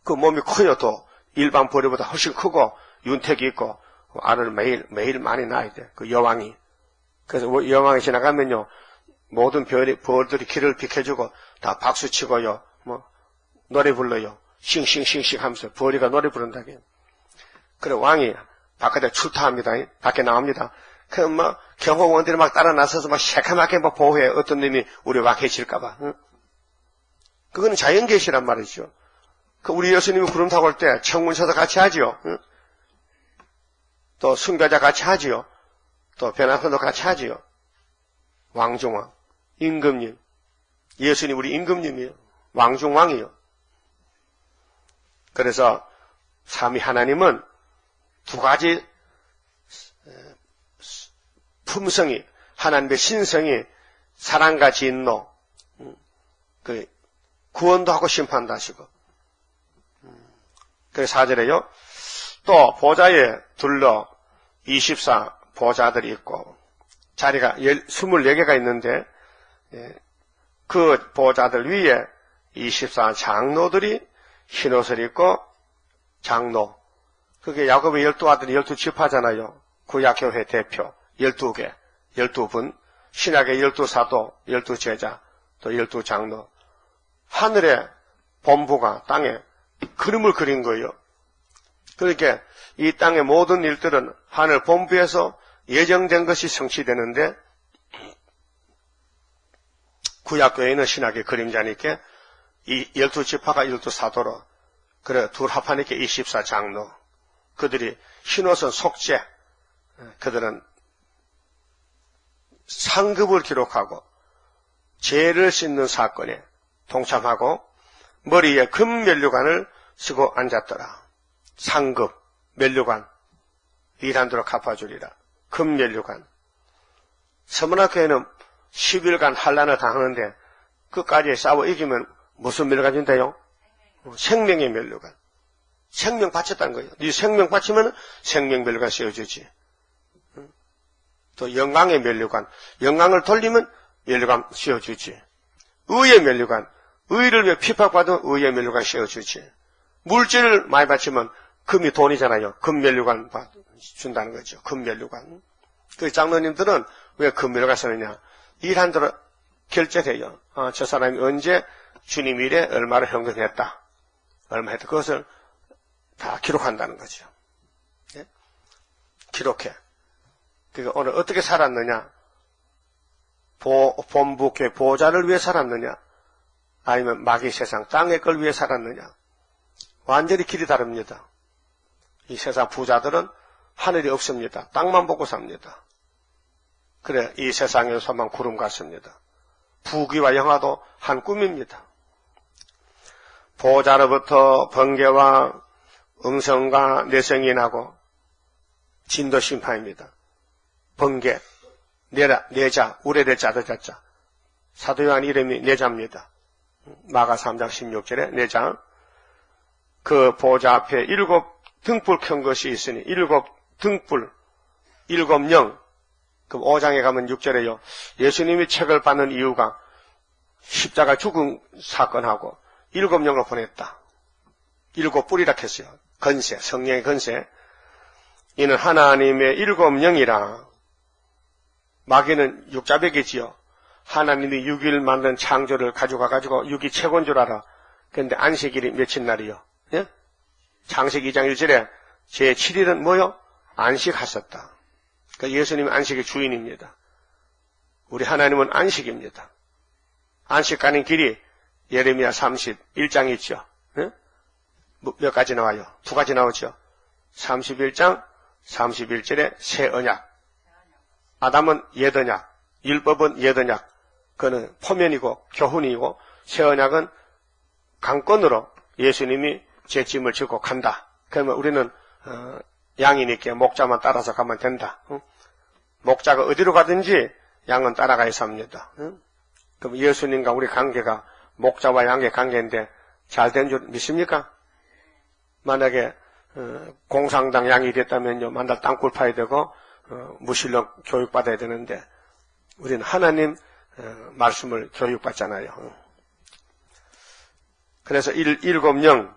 그 몸이 커요. 또 일반 벌이보다 훨씬 크고 윤택이 있고 알을 매일 많이 낳아야 돼. 그 여왕이. 그래서 여왕이 지나가면요 모든 벌들이 길을 비켜주고 다 박수치고요 뭐 노래 불러요. 싱싱싱싱 하면서 벌이가 노래 부른다게. 그래 왕이 바깥에 출타합니다. 밖에 나옵니다. 그럼 막 경호원들이 막 따라 나서서 막 새카맣게 막 보호해. 어떤 놈이 우리 wak해질까봐. 응? 그거는 자연계시란 말이죠. 그 우리 예수님이 구름 타고 올 때 청문서도 같이 하지요. 응? 또 순교자 같이 하지요. 또 변화선도 같이 하지요. 왕중왕, 임금님. 예수님 우리 임금님이에요. 왕중왕이요. 그래서 삼위 하나님은 두 가지 품성이, 하나님의 신성이 사랑과 진노, 그 구원도 하고 심판도 하시고. 그래서 4절에요. 또 보좌에 둘러 24 보좌들이 있고 자리가 24개가 있는데 그 보좌들 위에 24 장로들이 흰옷을 입고 장로. 그게 야곱의 12아들이 12지파잖아요. 구약교회 대표 12개, 12분, 신약의 12사도, 12제자, 또 12장로. 하늘의 본부가 땅에 그림을 그린 거예요. 그러니까 이 땅의 모든 일들은 하늘 본부에서 예정된 것이 성취되는데 구약교회는 신약의 그림자니까 이 12지파가 12사도로 그래 둘 합하니까 24장로. 그들이 흰옷은 속죄, 그들은 상급을 기록하고 죄를 씻는 사건에 동참하고 머리에 금 면류관을 쓰고 앉았더라. 상급, 면류관, 일한도로 갚아주리라. 금 면류관. 서문학교에는 10일간 환란을 당하는데 끝까지 싸워 이기면 무슨 면류관 준대요? 생명의 면류관. 생명 바쳤다는 거예요. 네 생명 바치면 생명 면류관 씌워주지. 또 영광의 면류관. 영광을 돌리면 면류관 씌워주지. 의의 면류관. 의를 위해 핍박받은 의의 면류관 씌워주지. 물질을 많이 바치면 금이 돈이잖아요. 금 면류관 준다는 거죠. 금 면류관. 그 장로님들은 왜 금 면류관 쓰느냐. 일한 대로 결제돼요. 저 사람이 언제 주님 일에 얼마를 헌금했다. 얼마 했다. 그것을 다 기록한다는 거죠. 예? 기록해. 그러니까 오늘 어떻게 살았느냐? 본부교회 보좌를 위해 살았느냐? 아니면 마귀 세상 땅의 걸 위해 살았느냐? 완전히 길이 다릅니다. 이 세상 부자들은 하늘이 없습니다. 땅만 보고 삽니다. 그래 이 세상에서만 구름 같습니다. 부귀와 영화도 한 꿈입니다. 보좌로부터 번개와 음성과 내성이 나고 진도 심판입니다. 번개, 내자, 우레를 짜드자자. 사도 요한 이름이 내자입니다. 마가 3장 16절에 내자. 그 보좌 앞에 7 등불 켠 것이 있으니 7 등불, 7 영. 그럼 5장에 가면 6절에요. 예수님이 책을 받는 이유가 십자가 죽은 사건하고 7 영을 보냈다. 7 뿔이라 했어요. 건세, 성령의 건세. 이는 하나님의 7 영이라. 마귀는 육자백이지요. 하나님이 6일 만든 창조를 가지고 6이 최고인 줄 알아. 그런데 안식일이 며칠 날이요? 예? 창세기 2장 1절에 제7일은 뭐요? 안식하셨다. 그러니까 예수님은 안식의 주인입니다. 우리 하나님은 안식입니다. 안식 가는 길이 예레미야 31장 있죠. 예? 몇 가지 나와요? 2가지 나오죠. 31장 31절에 새 언약. 아담은 옛 언약, 율법은 옛 언약. 그거는 포면이고 교훈이고 새 언약은 강권으로 예수님이 제 짐을 지고 간다. 그러면 우리는 양이니까 목자만 따라서 가면 된다. 목자가 어디로 가든지 양은 따라가야 합니다. 그럼 예수님과 우리 관계가 목자와 양의 관계인데 잘된 줄 믿습니까? 만약에 공상당 양이 됐다면요, 만날 땅굴 파야 되고 무신론 교육받아야 되는데 우리는 하나님 말씀을 교육받잖아요. 그래서 일곱 영,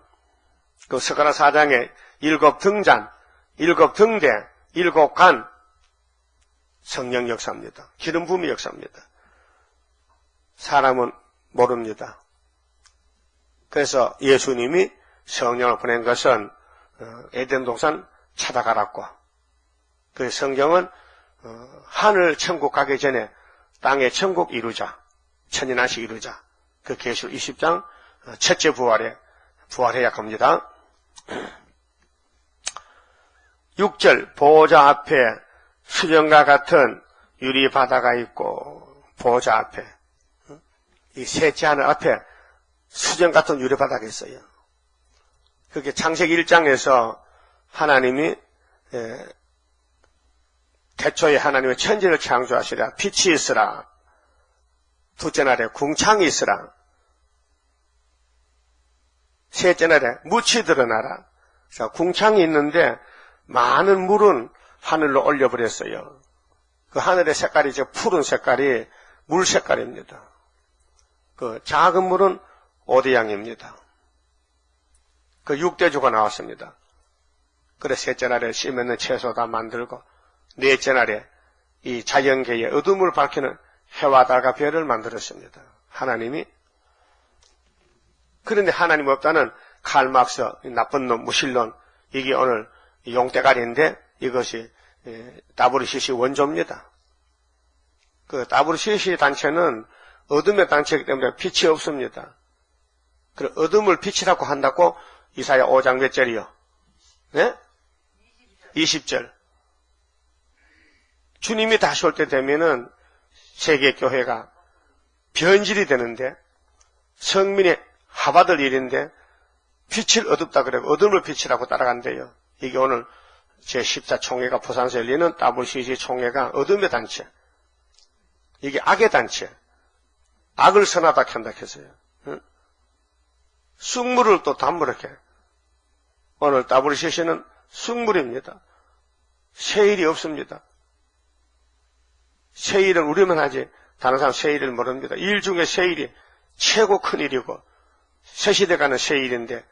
그 스가랴 4장에 일곱 등잔, 일곱 등대, 일곱 간, 성령 역사입니다. 기름 부음의 역사입니다. 사람은 모릅니다. 그래서 예수님이 성령을 보낸 것은 에덴 동산 찾아가라고. 그 성경은 하늘 천국 가기 전에 땅의 천국 이루자, 천인한식 이루자. 그 계시록 20장 첫째 부활해야 합니다. 6절 보호자 앞에 수정과 같은 유리 바다가 있고, 보호자 앞에 이 셋째 하늘 앞에 수정 같은 유리 바다가 있어요. 그게 창세기 1장에서 하나님이 태초에 하나님의 천지를 창조하시라 빛이 있으라, 둘째 날에 궁창이 있으라, 셋째 날에 묻이 드러나라. 자, 궁창이 있는데 많은 물은 하늘로 올려버렸어요. 그 하늘의 색깔이 푸른 색깔이 물 색깔입니다. 그 작은 물은 오대양입니다. 그 육대주가 나왔습니다. 그래 셋째 날에 씨 맺는 채소 다 만들고, 넷째 날에 이 자연계의 어둠을 밝히는 해와 달과 별을 만들었습니다. 하나님이. 그런데 하나님 없다는 칼막스, 나쁜 놈, 무신론, 이게 오늘 용대가리인데 이것이 WCC 원조입니다. 그 WCC 단체는 어둠의 단체이기 때문에 빛이 없습니다. 그 어둠을 빛이라고 한다고 이사야 5장 몇 절이요? 네? 20절. 주님이 다시 올 때 되면은 세계교회가 변질이 되는데, 성민의 합아들 일인데 빛을 어둡다 그러고 어둠을 빛이라고 따라간대요. 이게 오늘 제14 총회가 부산에서 열리는 WCC 총회가 어둠의 단체, 이게 악의 단체, 악을 선하다 켠다 했어요. 응? 쑥물을 또 담그렇게. 오늘 WCC는 쑥물입니다. 세일이 없습니다. 세일은 우리만 하지 다른 사람 세일을 모릅니다. 일 중에 세일이 최고 큰 일이고 새 시대 가는 세일인데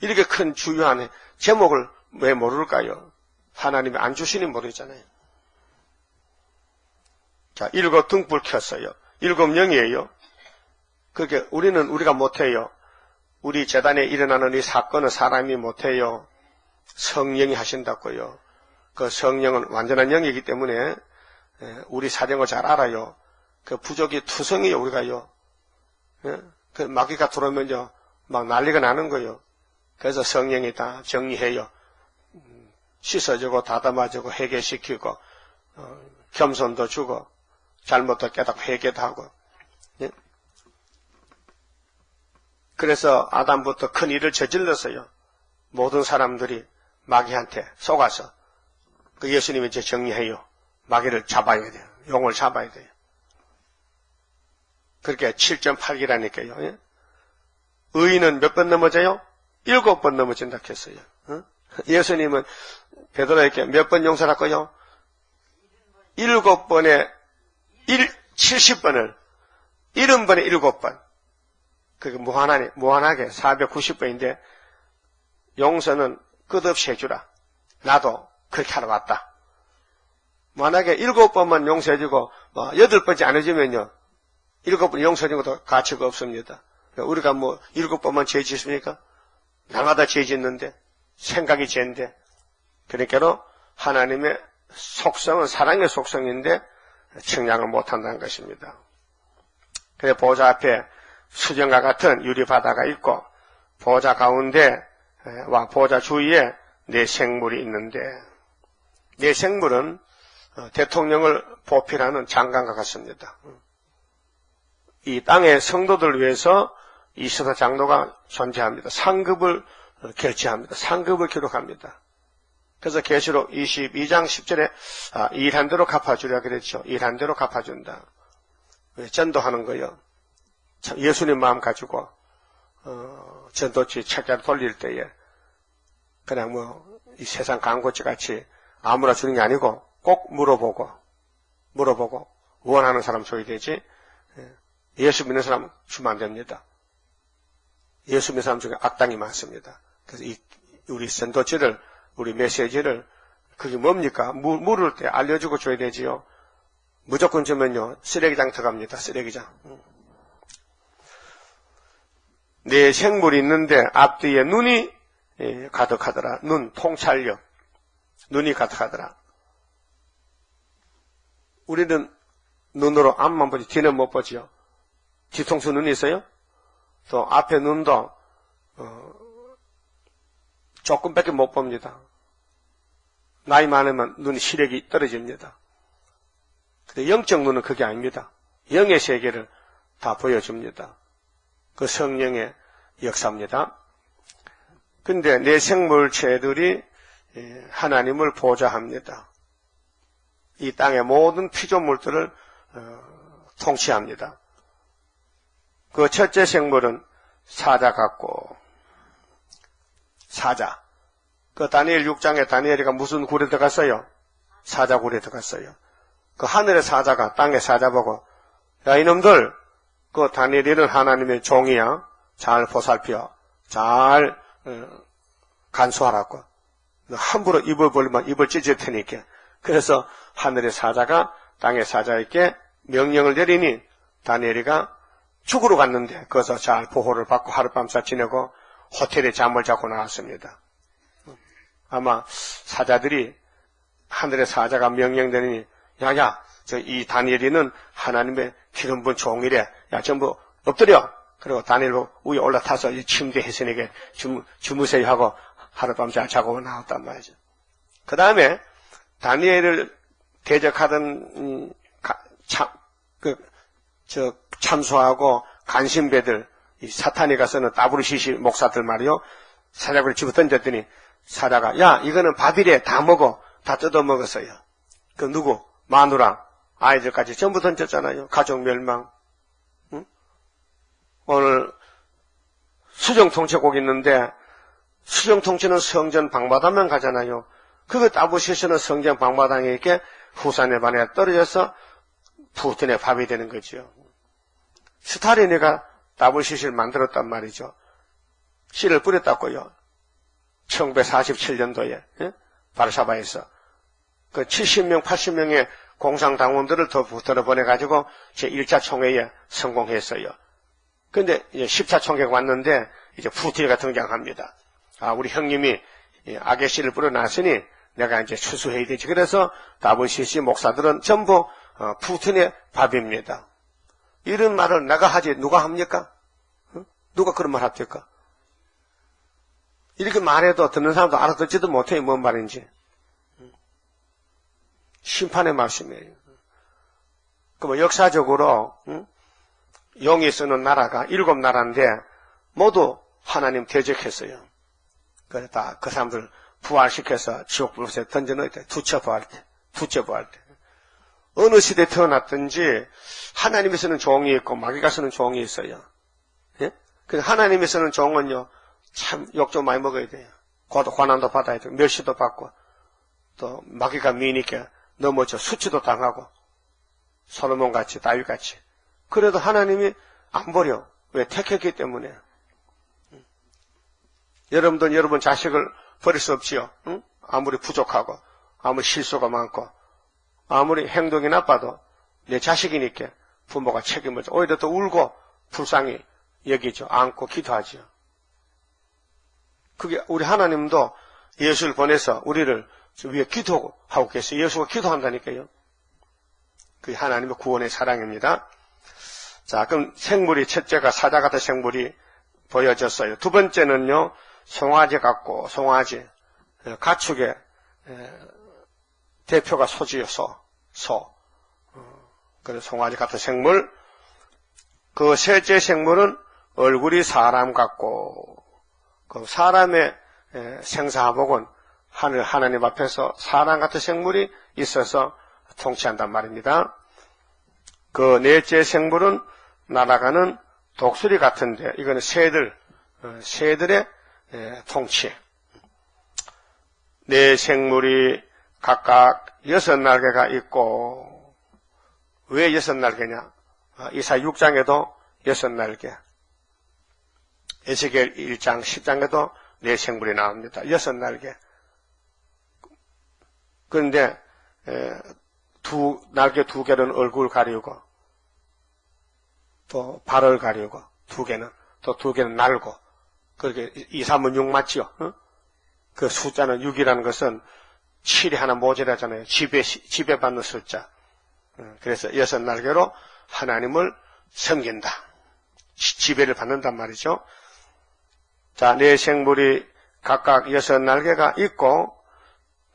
이렇게 큰 주요한 제목을 왜 모를까요? 하나님이 안 주시니 모르잖아요. 자, 일곱 등불 켰어요. 일곱 영이에요. 그렇게 우리가 못해요. 우리 재단에 일어나는 이 사건은 사람이 못해요. 성령이 하신다고요. 그 성령은 완전한 영이기 때문에 우리 사정을 잘 알아요. 그 부족이 투성이요, 우리가요. 그 마귀가 들어오면요, 막 난리가 나는 거예요. 그래서 성령이 다 정리해요. 씻어주고, 다듬어주고, 회개시키고, 겸손도 주고, 잘못도 깨닫고, 회개도 하고. 예? 그래서 아담부터 큰 일을 저질렀어요. 모든 사람들이 마귀한테 속아서. 그 예수님이 이제 정리해요. 마귀를 잡아야 돼요. 용을 잡아야 돼요. 그렇게 7.8기라니까요. 예? 의인은 몇 번 넘어져요? 7번 넘어진다 했어요. 어? 예수님은 베드로에게 몇 번 용서할까요? 7번에 70번을 70번에 7번. 그게 무한하게 490번인데 용서는 끝없이 해주라. 나도 그렇게 하러 왔다. 만약에 7번만 용서해주고 8번째 안 해주면요, 7번 용서해준 것도 가치가 없습니다. 우리가 7번만 죄 짓습니까? 날마다 죄 짓는데, 생각이 죄인데. 그러니까 하나님의 속성은 사랑의 속성인데 청량을 못한다는 것입니다. 그래서 보좌 앞에 수정과 같은 유리바다가 있고, 보좌 가운데와 보좌 주위에 네 생물이 있는데, 네 생물은 대통령을 보필하는 장관과 같습니다. 이 땅의 성도들 위해서 이스라 장로가 존재합니다. 상급을 결제합니다. 상급을 기록합니다. 그래서 계시록 22장 10절에 일한 대로 갚아주려 그랬죠. 일한 대로 갚아준다. 전도하는 거요. 참 예수님 마음 가지고 전도지 책자를 돌릴 때에 그냥 이 세상 광고지 같이 아무나 주는 게 아니고 꼭 물어보고 원하는 사람 줘야 되지. 예수 믿는 사람 주면 안 됩니다. 예수 믿는 사람 중에 악당이 많습니다. 그래서 우리 선도지를, 우리 메시지를, 그게 뭡니까? 물을 때 알려주고 줘야 되지요. 무조건 주면요, 쓰레기장 들어갑니다. 쓰레기장. 내 생물이 있는데 앞뒤에 눈이 가득하더라. 눈, 통찰력. 눈이 가득하더라. 우리는 눈으로 앞만 보지 뒤는 못 보지요. 뒤통수 눈이 있어요? 또 앞에 눈도 조금밖에 못 봅니다. 나이 많으면 눈이 시력이 떨어집니다. 근데 영적 눈은 그게 아닙니다. 영의 세계를 다 보여줍니다. 그 성령의 역사입니다. 근데 내 생물체들이 하나님을 보좌합니다. 이 땅의 모든 피조물들을 통치합니다. 그 첫째 생물은 사자 같고, 사자. 그 다니엘 6장에 다니엘이가 무슨 굴에 들어갔어요? 사자 굴에 들어갔어요. 그 하늘의 사자가 땅의 사자 보고, 야 이놈들, 그 다니엘이는 하나님의 종이야. 잘 보살펴. 잘 간수하라고. 함부로 입을 벌리면 입을 찢을 테니까. 그래서 하늘의 사자가 땅의 사자에게 명령을 내리니 다니엘이가 죽으러 갔는데 거기서 잘 보호를 받고 하룻밤새 지내고 호텔에 잠을 자고 나왔습니다. 아마 사자들이 하늘의 사자가 명령 내리니 야야 이 다니엘이는 하나님의 기름 부은 종이래. 야 전부 엎드려. 그리고 다니엘 위에 올라타서 이 침대 혜선에게 주무세요 하고 하룻밤 잘 자고 나왔단 말이죠. 그 다음에 다니엘을 대적하던 참수하고 간신배들, 이 사탄이가 쓰는 따브르시시 목사들 말이요. 사자굴에 집어 던졌더니 사자가 야 이거는 밥이래. 다 먹어. 다 뜯어 먹었어요. 그 누구? 마누라 아이들까지 전부 던졌잖아요. 가족 멸망. 응? 오늘 수정통치곡 있는데 수정통치는 성전 방마당만 가잖아요. 그거 따브르시시는 성전 방마당에게 후사네반에 떨어져서 푸틴의 밥이 되는 거죠. 스탈린이가 따브르시시를 만들었단 말이죠. 씨를 뿌렸다고요. 1947년도에 바르샤바에서 그 70명, 80명의 공산당원들을 더 붙들어 보내가지고 제1차 총회에 성공했어요. 근데 이제 10차 총회가 왔는데 이제 푸틴이가 등장합니다. 아, 우리 형님이 악의 씨를 뿌려놨으니 내가 이제 추수해야 되지. 그래서 따브르시시 목사들은 전부 푸틴의 밥입니다. 이런 말을 내가 하지 누가 합니까? 누가 그런 말 합니까? 이렇게 말해도 듣는 사람도 알아듣지도 못해요. 뭔 말인지. 심판의 말씀이에요. 그럼 역사적으로 용이 쓰는 나라가 7나라인데 모두 하나님 대적했어요. 그래서 다 그 사람들 부활시켜서 지옥불에 던져넣을 때, 두처 부활 때. 어느 시대에 태어났든지 하나님이 쓰는 종이 있고 마귀가 쓰는 종이 있어요. 예? 그래서 하나님이 쓰는 종은요, 참 욕 좀 많이 먹어야 돼요. 고난도 받아야 돼요. 멸시도 받고, 또 마귀가 미니까 넘어져 수치도 당하고, 솔로몬같이 다윗같이. 그래도 하나님이 안 버려. 왜? 택했기 때문에. 여러분들 여러분 자식을 버릴 수 없지요. 응? 아무리 부족하고 아무리 실수가 많고 아무리 행동이 나빠도 내 자식이니까 부모가 책임을 져. 오히려 더 울고 불쌍히 여기죠. 안고 기도하죠. 그게 우리 하나님도 예수를 보내서 우리를 위해 기도하고 계세요. 예수가 기도한다니까요. 그게 하나님의 구원의 사랑입니다. 자, 그럼 생물이 첫째가 사자 같은 생물이 보여졌어요. 두 번째는요. 송아지 같고 송아지 가축의 대표가 소지요. 소. 그래서 송아지 같은 생물. 그 셋째 생물은 얼굴이 사람 같고 그 사람의 생사복은 하나님 앞에서 사람 같은 생물이 있어서 통치한단 말입니다. 그 넷째 생물은 날아가는 독수리 같은데 이거는 새들의 통치. 네 생물이 각각 6날개가 있고 왜 6날개냐? 이사야 6장에도 6날개, 에스겔 1장 10장에도 내 생물이 나옵니다. 6날개. 그런데 날개 2개는 얼굴 가리우고 또 발을 가리우고 2개는 또 2개는 날고, 그렇게 2, 3은 6 맞죠? 그 숫자는 6이라는 것은 7이 하나 모자라잖아요. 지배받는 숫자. 그래서 6날개로 하나님을 섬긴다. 지배를 받는단 말이죠. 자, 네 생물이 각각 6날개가 있고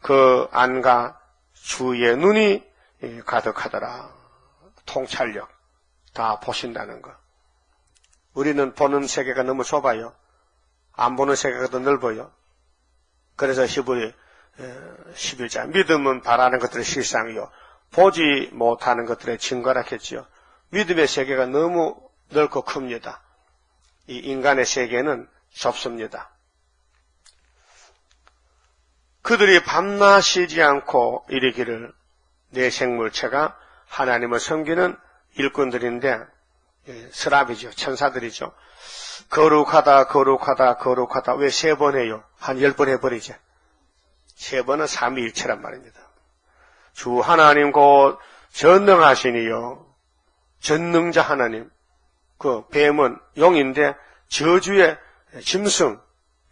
그 안과 주의 눈이 가득하더라. 통찰력 다 보신다는 것. 우리는 보는 세계가 너무 좁아요. 안 보는 세계가 더 넓어요. 그래서 히브리 11장 믿음은 바라는 것들의 실상이요 보지 못하는 것들의 증거라 했지요. 믿음의 세계가 너무 넓고 큽니다. 이 인간의 세계는 좁습니다. 그들이 밤낮 쉬지 않고 이르기를 내 생물체가 하나님을 섬기는 일꾼들인데, 스랍이죠. 천사들이죠. 거룩하다 거룩하다 거룩하다. 왜 3번 해요? 한 10번 해버리죠. 3번은 삼위일체란 말입니다. 주 하나님 곧 전능하시니요. 전능자 하나님. 그 뱀은 용인데 저주의 짐승,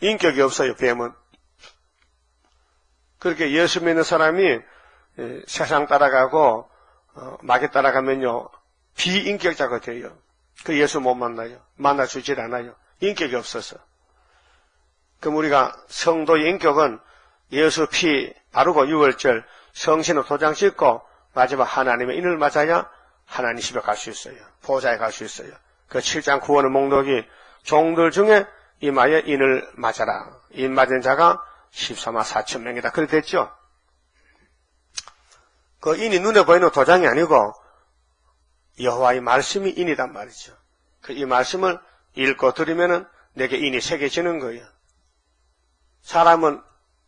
인격이 없어요. 뱀은. 그렇게 예수 믿는 사람이 세상 따라가고 마귀 따라가면요 비인격자가 돼요. 그 예수 못 만나요. 만나주질 않아요. 인격이 없어서. 그럼 우리가 성도의 인격은 예수 피 바르고 6월절 성신으로 도장 찍고 마지막 하나님의 인을 맞아야 하나님 집에 갈 수 있어요. 보좌에 갈 수 있어요. 그 7장 구원의 목록이 종들 중에 이마에 인을 맞아라. 인 맞은 자가 14만 4천 명이다. 그렇게 됐죠? 그 인이 눈에 보이는 도장이 아니고 여호와의 말씀이 인이단 말이죠. 이 말씀을 읽고 들으면은 내게 인이 새겨지는 거예요. 사람은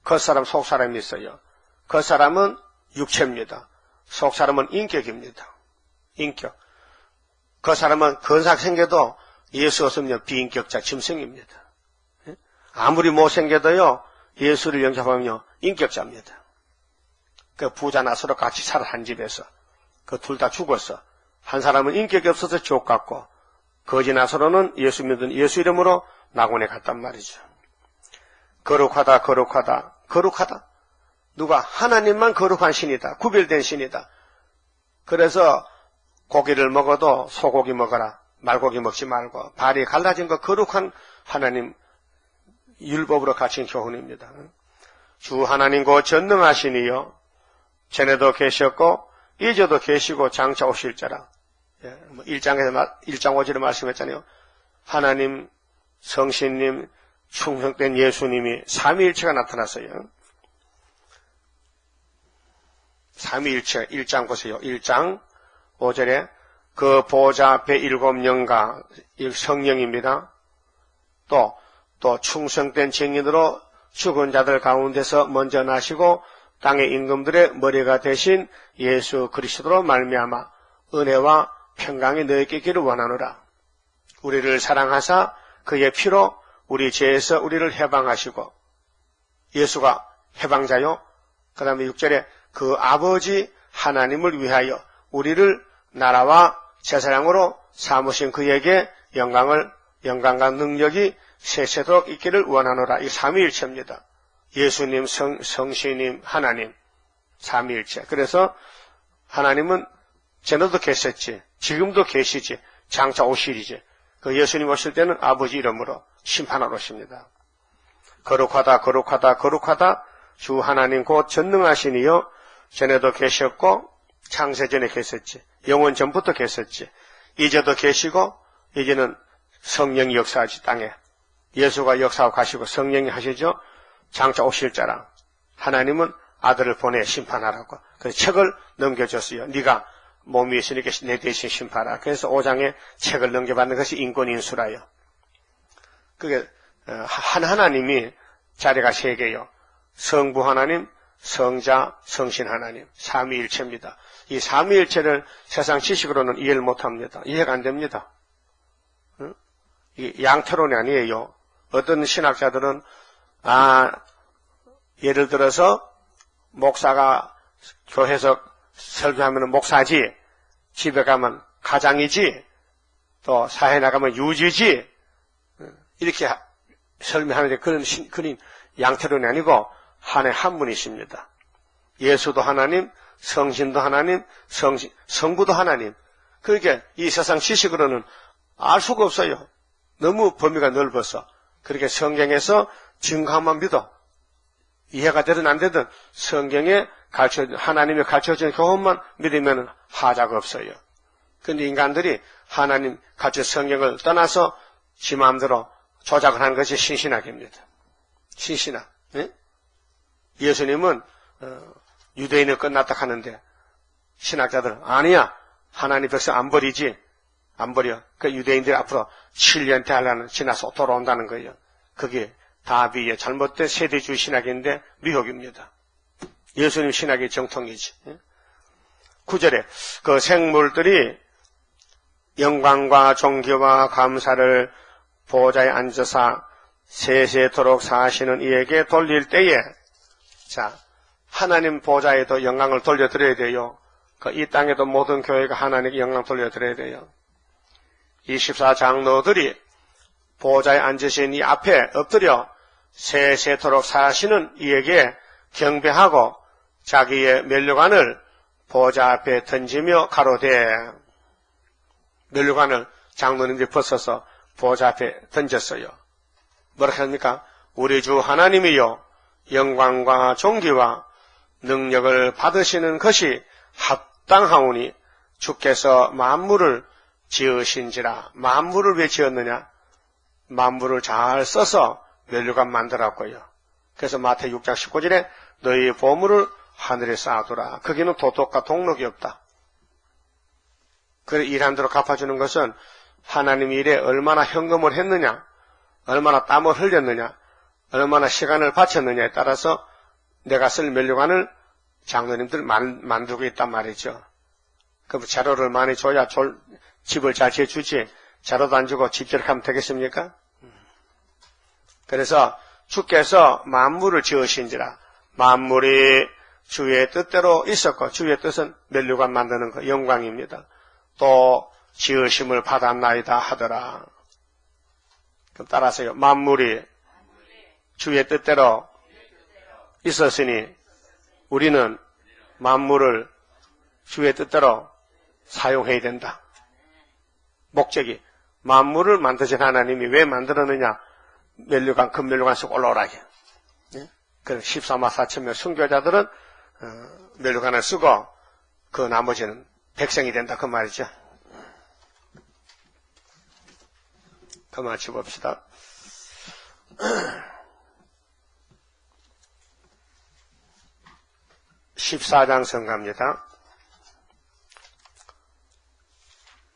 겉사람 속사람이 있어요. 겉사람은 육체입니다. 속사람은 인격입니다. 인격. 겉사람은 건삭 생겨도 예수 없으면 비인격자 짐승입니다. 아무리 못생겨도요 예수를 영접하면요 인격자입니다. 그 부자 나서로 같이 살아 한 집에서 그 둘 다 죽었어. 한 사람은 인격이 없어서 지옥 갔고 거지 나서로는 예수 믿은 예수 이름으로 낙원에 갔단 말이죠. 거룩하다 거룩하다 거룩하다. 누가 하나님만 거룩한 신이다. 구별된 신이다. 그래서 고기를 먹어도 소고기 먹어라. 말고기 먹지 말고 발이 갈라진 거 거룩한 하나님 율법으로 갖춘 교훈입니다. 주 하나님 곧 전능하시니요 전에도 계셨고 이제도 계시고 장차 오실 자라. 1장 5절에 말씀했잖아요. 하나님, 성신님, 충성된 예수님이 삼위일체가 나타났어요. 삼위일체 1장 보세요. 1장 5절에 그 보좌 앞에 7영가 성령입니다. 또 충성된 증인으로 죽은 자들 가운데서 먼저 나시고 땅의 임금들의 머리가 되신 예수 그리스도로 말미암아 은혜와 평강이 너희에게 있기를 원하노라. 우리를 사랑하사 그의 피로 우리 죄에서 우리를 해방하시고 예수가 해방자요. 그 다음에 6절에 그 아버지 하나님을 위하여 우리를 나라와 제사장으로 삼으신 그에게 영광과 능력이 세세도록 있기를 원하노라. 이 삼위일체입니다. 예수님, 성신님, 하나님 삼위일체. 그래서 하나님은 전에도 계셨지, 지금도 계시지, 장차 오시리지. 그 예수님 오실 때는 아버지 이름으로 심판하러 오십니다. 거룩하다 거룩하다 거룩하다 주 하나님 곧 전능하시니요 전에도 계셨고 창세전에 계셨지, 영원 전부터 계셨지, 이제도 계시고 이제는 성령이 역사하지. 땅에 예수가 역사하고 가시고 성령이 하시죠. 장차 오실 자라. 하나님은 아들을 보내 심판하라고 그래서 책을 넘겨줬어요. 네가 몸이 있으니까 내 대신 심판하라. 그래서 5장에 책을 넘겨받는 것이 인권인수라요. 그게 한 하나님이 자리가 3개요. 성부 하나님, 성자, 성신 하나님, 삼위일체입니다. 이 삼위일체를 세상 지식으로는 이해를 못합니다. 이해가 안 됩니다. 이 양태론이 아니에요. 어떤 신학자들은 예를 들어서 목사가 교회에서 설교하면 목사지, 집에 가면 가장이지, 또 사회 나가면 유지지, 이렇게 설명하는데 그런 양태론이 아니고 하나의 한 분이십니다. 예수도 하나님, 성신도 하나님, 성부도 하나님. 그러니까 이 세상 지식으로는 알 수가 없어요. 너무 범위가 넓어서. 그렇게 성경에서 증거만 믿어. 이해가 되든 안 되든 성경에 하나님이 가르쳐준 교훈만 믿으면 하자가 없어요. 그런데 인간들이 하나님 가르쳐 성경을 떠나서 지 마음대로 조작을 하는 것이 신신학입니다. 신신학. 네? 예수님은 유대인은 끝났다 하는데 신학자들은 아니야. 하나님 백성 안 버리지. 안 버려. 그 유대인들이 앞으로 7년째 하려는 지나서 돌아온다는 거예요. 그게 다비의 잘못된 세대주의 신학인데 미혹입니다. 예수님 신학의 정통이지. 9절에 그 생물들이 영광과 존귀와 감사를 보좌에 앉아서 세세토록 사시는 이에게 돌릴 때에, 자, 하나님 보좌에도 영광을 돌려드려야 돼요. 이 땅에도 모든 교회가 하나님께 영광 돌려드려야 돼요. 24장로들이 보좌에 앉으신 이 앞에 엎드려 세세토록 사시는 이에게 경배하고 자기의 면류관을 보좌 앞에 던지며 가로되, 면류관을 장로님들이 벗어서 보좌 앞에 던졌어요. 뭐라 합니까? 우리 주 하나님이요 영광과 존귀와 능력을 받으시는 것이 합당하오니 주께서 만물을 지으신지라. 만물을 왜 지었느냐? 만물을 잘 써서 면류관 만들었고요. 그래서 마태 6장 19절에 너희 보물을 하늘에 쌓아두라. 거기는 도덕과 동록이 없다. 그래 일한 대로 갚아주는 것은 하나님 일에 얼마나 헌금을 했느냐, 얼마나 땀을 흘렸느냐, 얼마나 시간을 바쳤느냐에 따라서 내가 쓸 면류관을 장로님들 만들고 있단 말이죠. 그럼 자료를 많이 줘야 집을 잘 지어주지, 자료도 안 주고 집 저렇게 하면 되겠습니까? 그래서 주께서 만물을 지으신지라. 만물이 주의 뜻대로 있었고, 주의 뜻은 면류관 만드는 거 영광입니다. 또 지으심을 받았나이다 하더라. 그럼 따라서요. 만물이 주의 뜻대로 있었으니 우리는 만물을 주의 뜻대로 사용해야 된다. 목적이 만물을 만드신 하나님이 왜 만들었느냐? 면류관, 금면류관 속 올라오라게. 그 14만 4천명 순교자들은 면류관을 쓰고 그 나머지는 백성이 된다 그 말이죠. 그만 짚읍시다. 14장 성가입니다.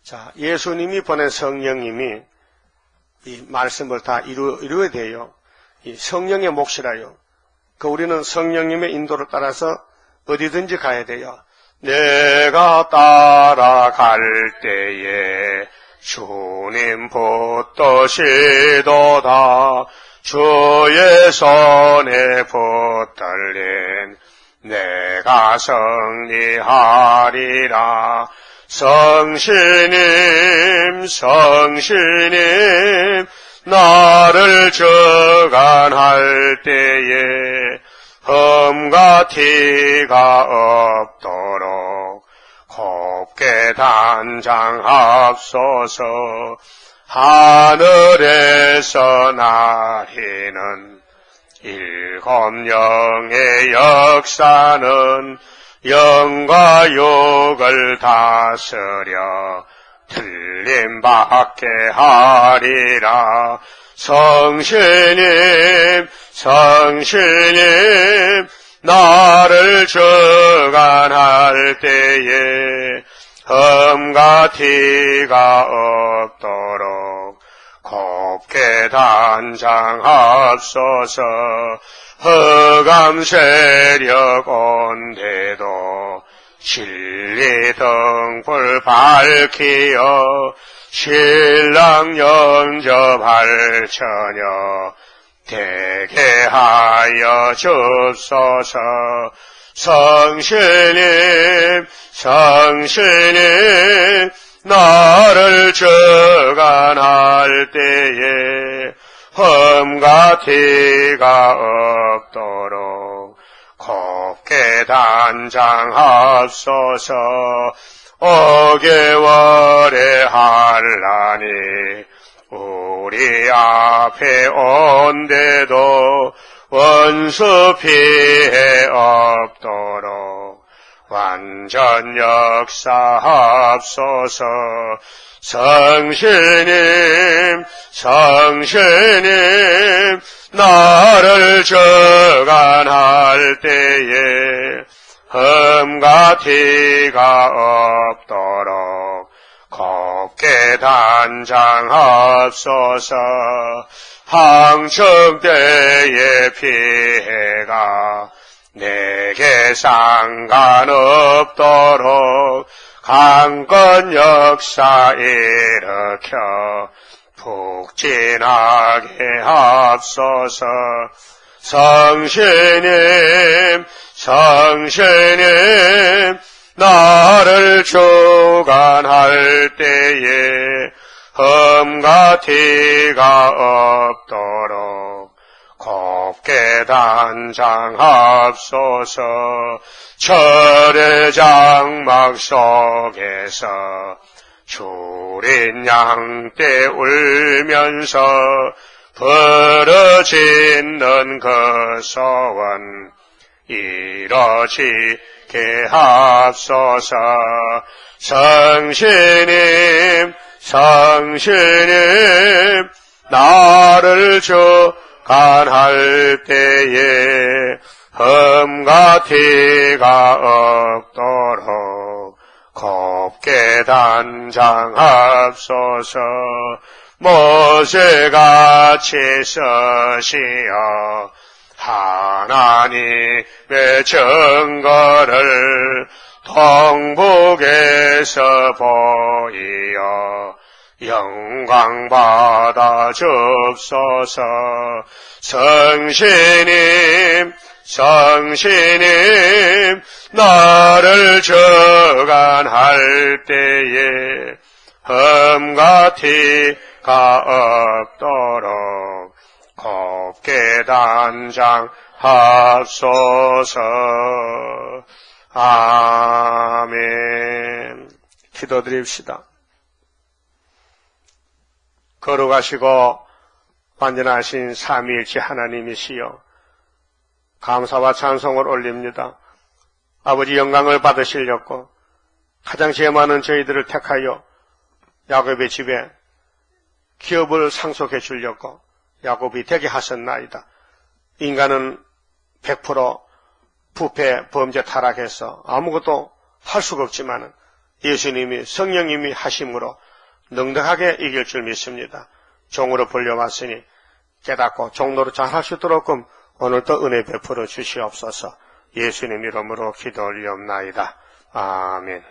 자, 예수님이 보낸 성령님이 이 말씀을 다 이루어야 돼요. 이 성령의 몫이라요. 우리는 성령님의 인도를 따라서 어디든지 가야 돼요. 내가 따라갈 때에 주님 붙드시도다. 주의 손에 붙들린 내가 승리하리라. 성신님 성신님 나를 주관할 때에 흠과 티가 없도록 곱게 단장합소서. 하늘에서 나리는 일곱 영의 역사는 영과 육을 다스려 틀림받게 하리라. 성신님 성신님 나를 주관할 때에 흠과 티가 없도록 곱게 단장합소서. 흑암 세력 온데도 진리 등불 밝히어 신랑 영접할 처녀 되게 하여 주옵소서. 성신님 성신님 나를 주관할 때에 흠과 티가 없도록 곱게 단장하옵소서. 5개월의 한란이 우리 앞에 온데도 원수 피해 없도록 완전 역사하옵소서. 성신님 성신님 나를 주관할 때에 흠과 티가 없도록 곱게 단장하옵소서. 항청 때의 피해가 내게 상관없도록 강건 역사 일으켜 북진하게 하옵소서. 성신님 성신님 나를 주관할 때에 흠과 티가 없도록 곱게 단장하옵소서. 철의 장막 속에서 주린 양떼 울면서 부르짖는 그 소원 이뤄지게 하옵소서. 성신님 성신님 나를 주관할 때에 흠과 티가 없도록 곱게 단장하옵소서. 모세같이 서시어 하나님의 증거를 동북에서 보이어 영광 받아 주옵소서. 성신님 성신님 나를 주관할 때에 흠과 티가 없도록 곱게 단장하옵소서. 아멘. 기도드립시다. 거룩하시고 완전하신 삼위일체 하나님이시여, 감사와 찬송을 올립니다. 아버지 영광을 받으시려고 가장 죄 많은 저희들을 택하여 야곱의 집에 기업을 상속해 주려고 야곱이 되게 하셨나이다. 인간은 100% 부패 범죄 타락해서 아무것도 할 수가 없지만 예수님이 성령님이 하심으로 넉넉하게 이길 줄 믿습니다. 종으로 불려왔으니 깨닫고 종로로 잘할 수 있도록 오늘도 은혜 베풀어 주시옵소서. 예수님 이름으로 기도 올리옵나이다. 아멘.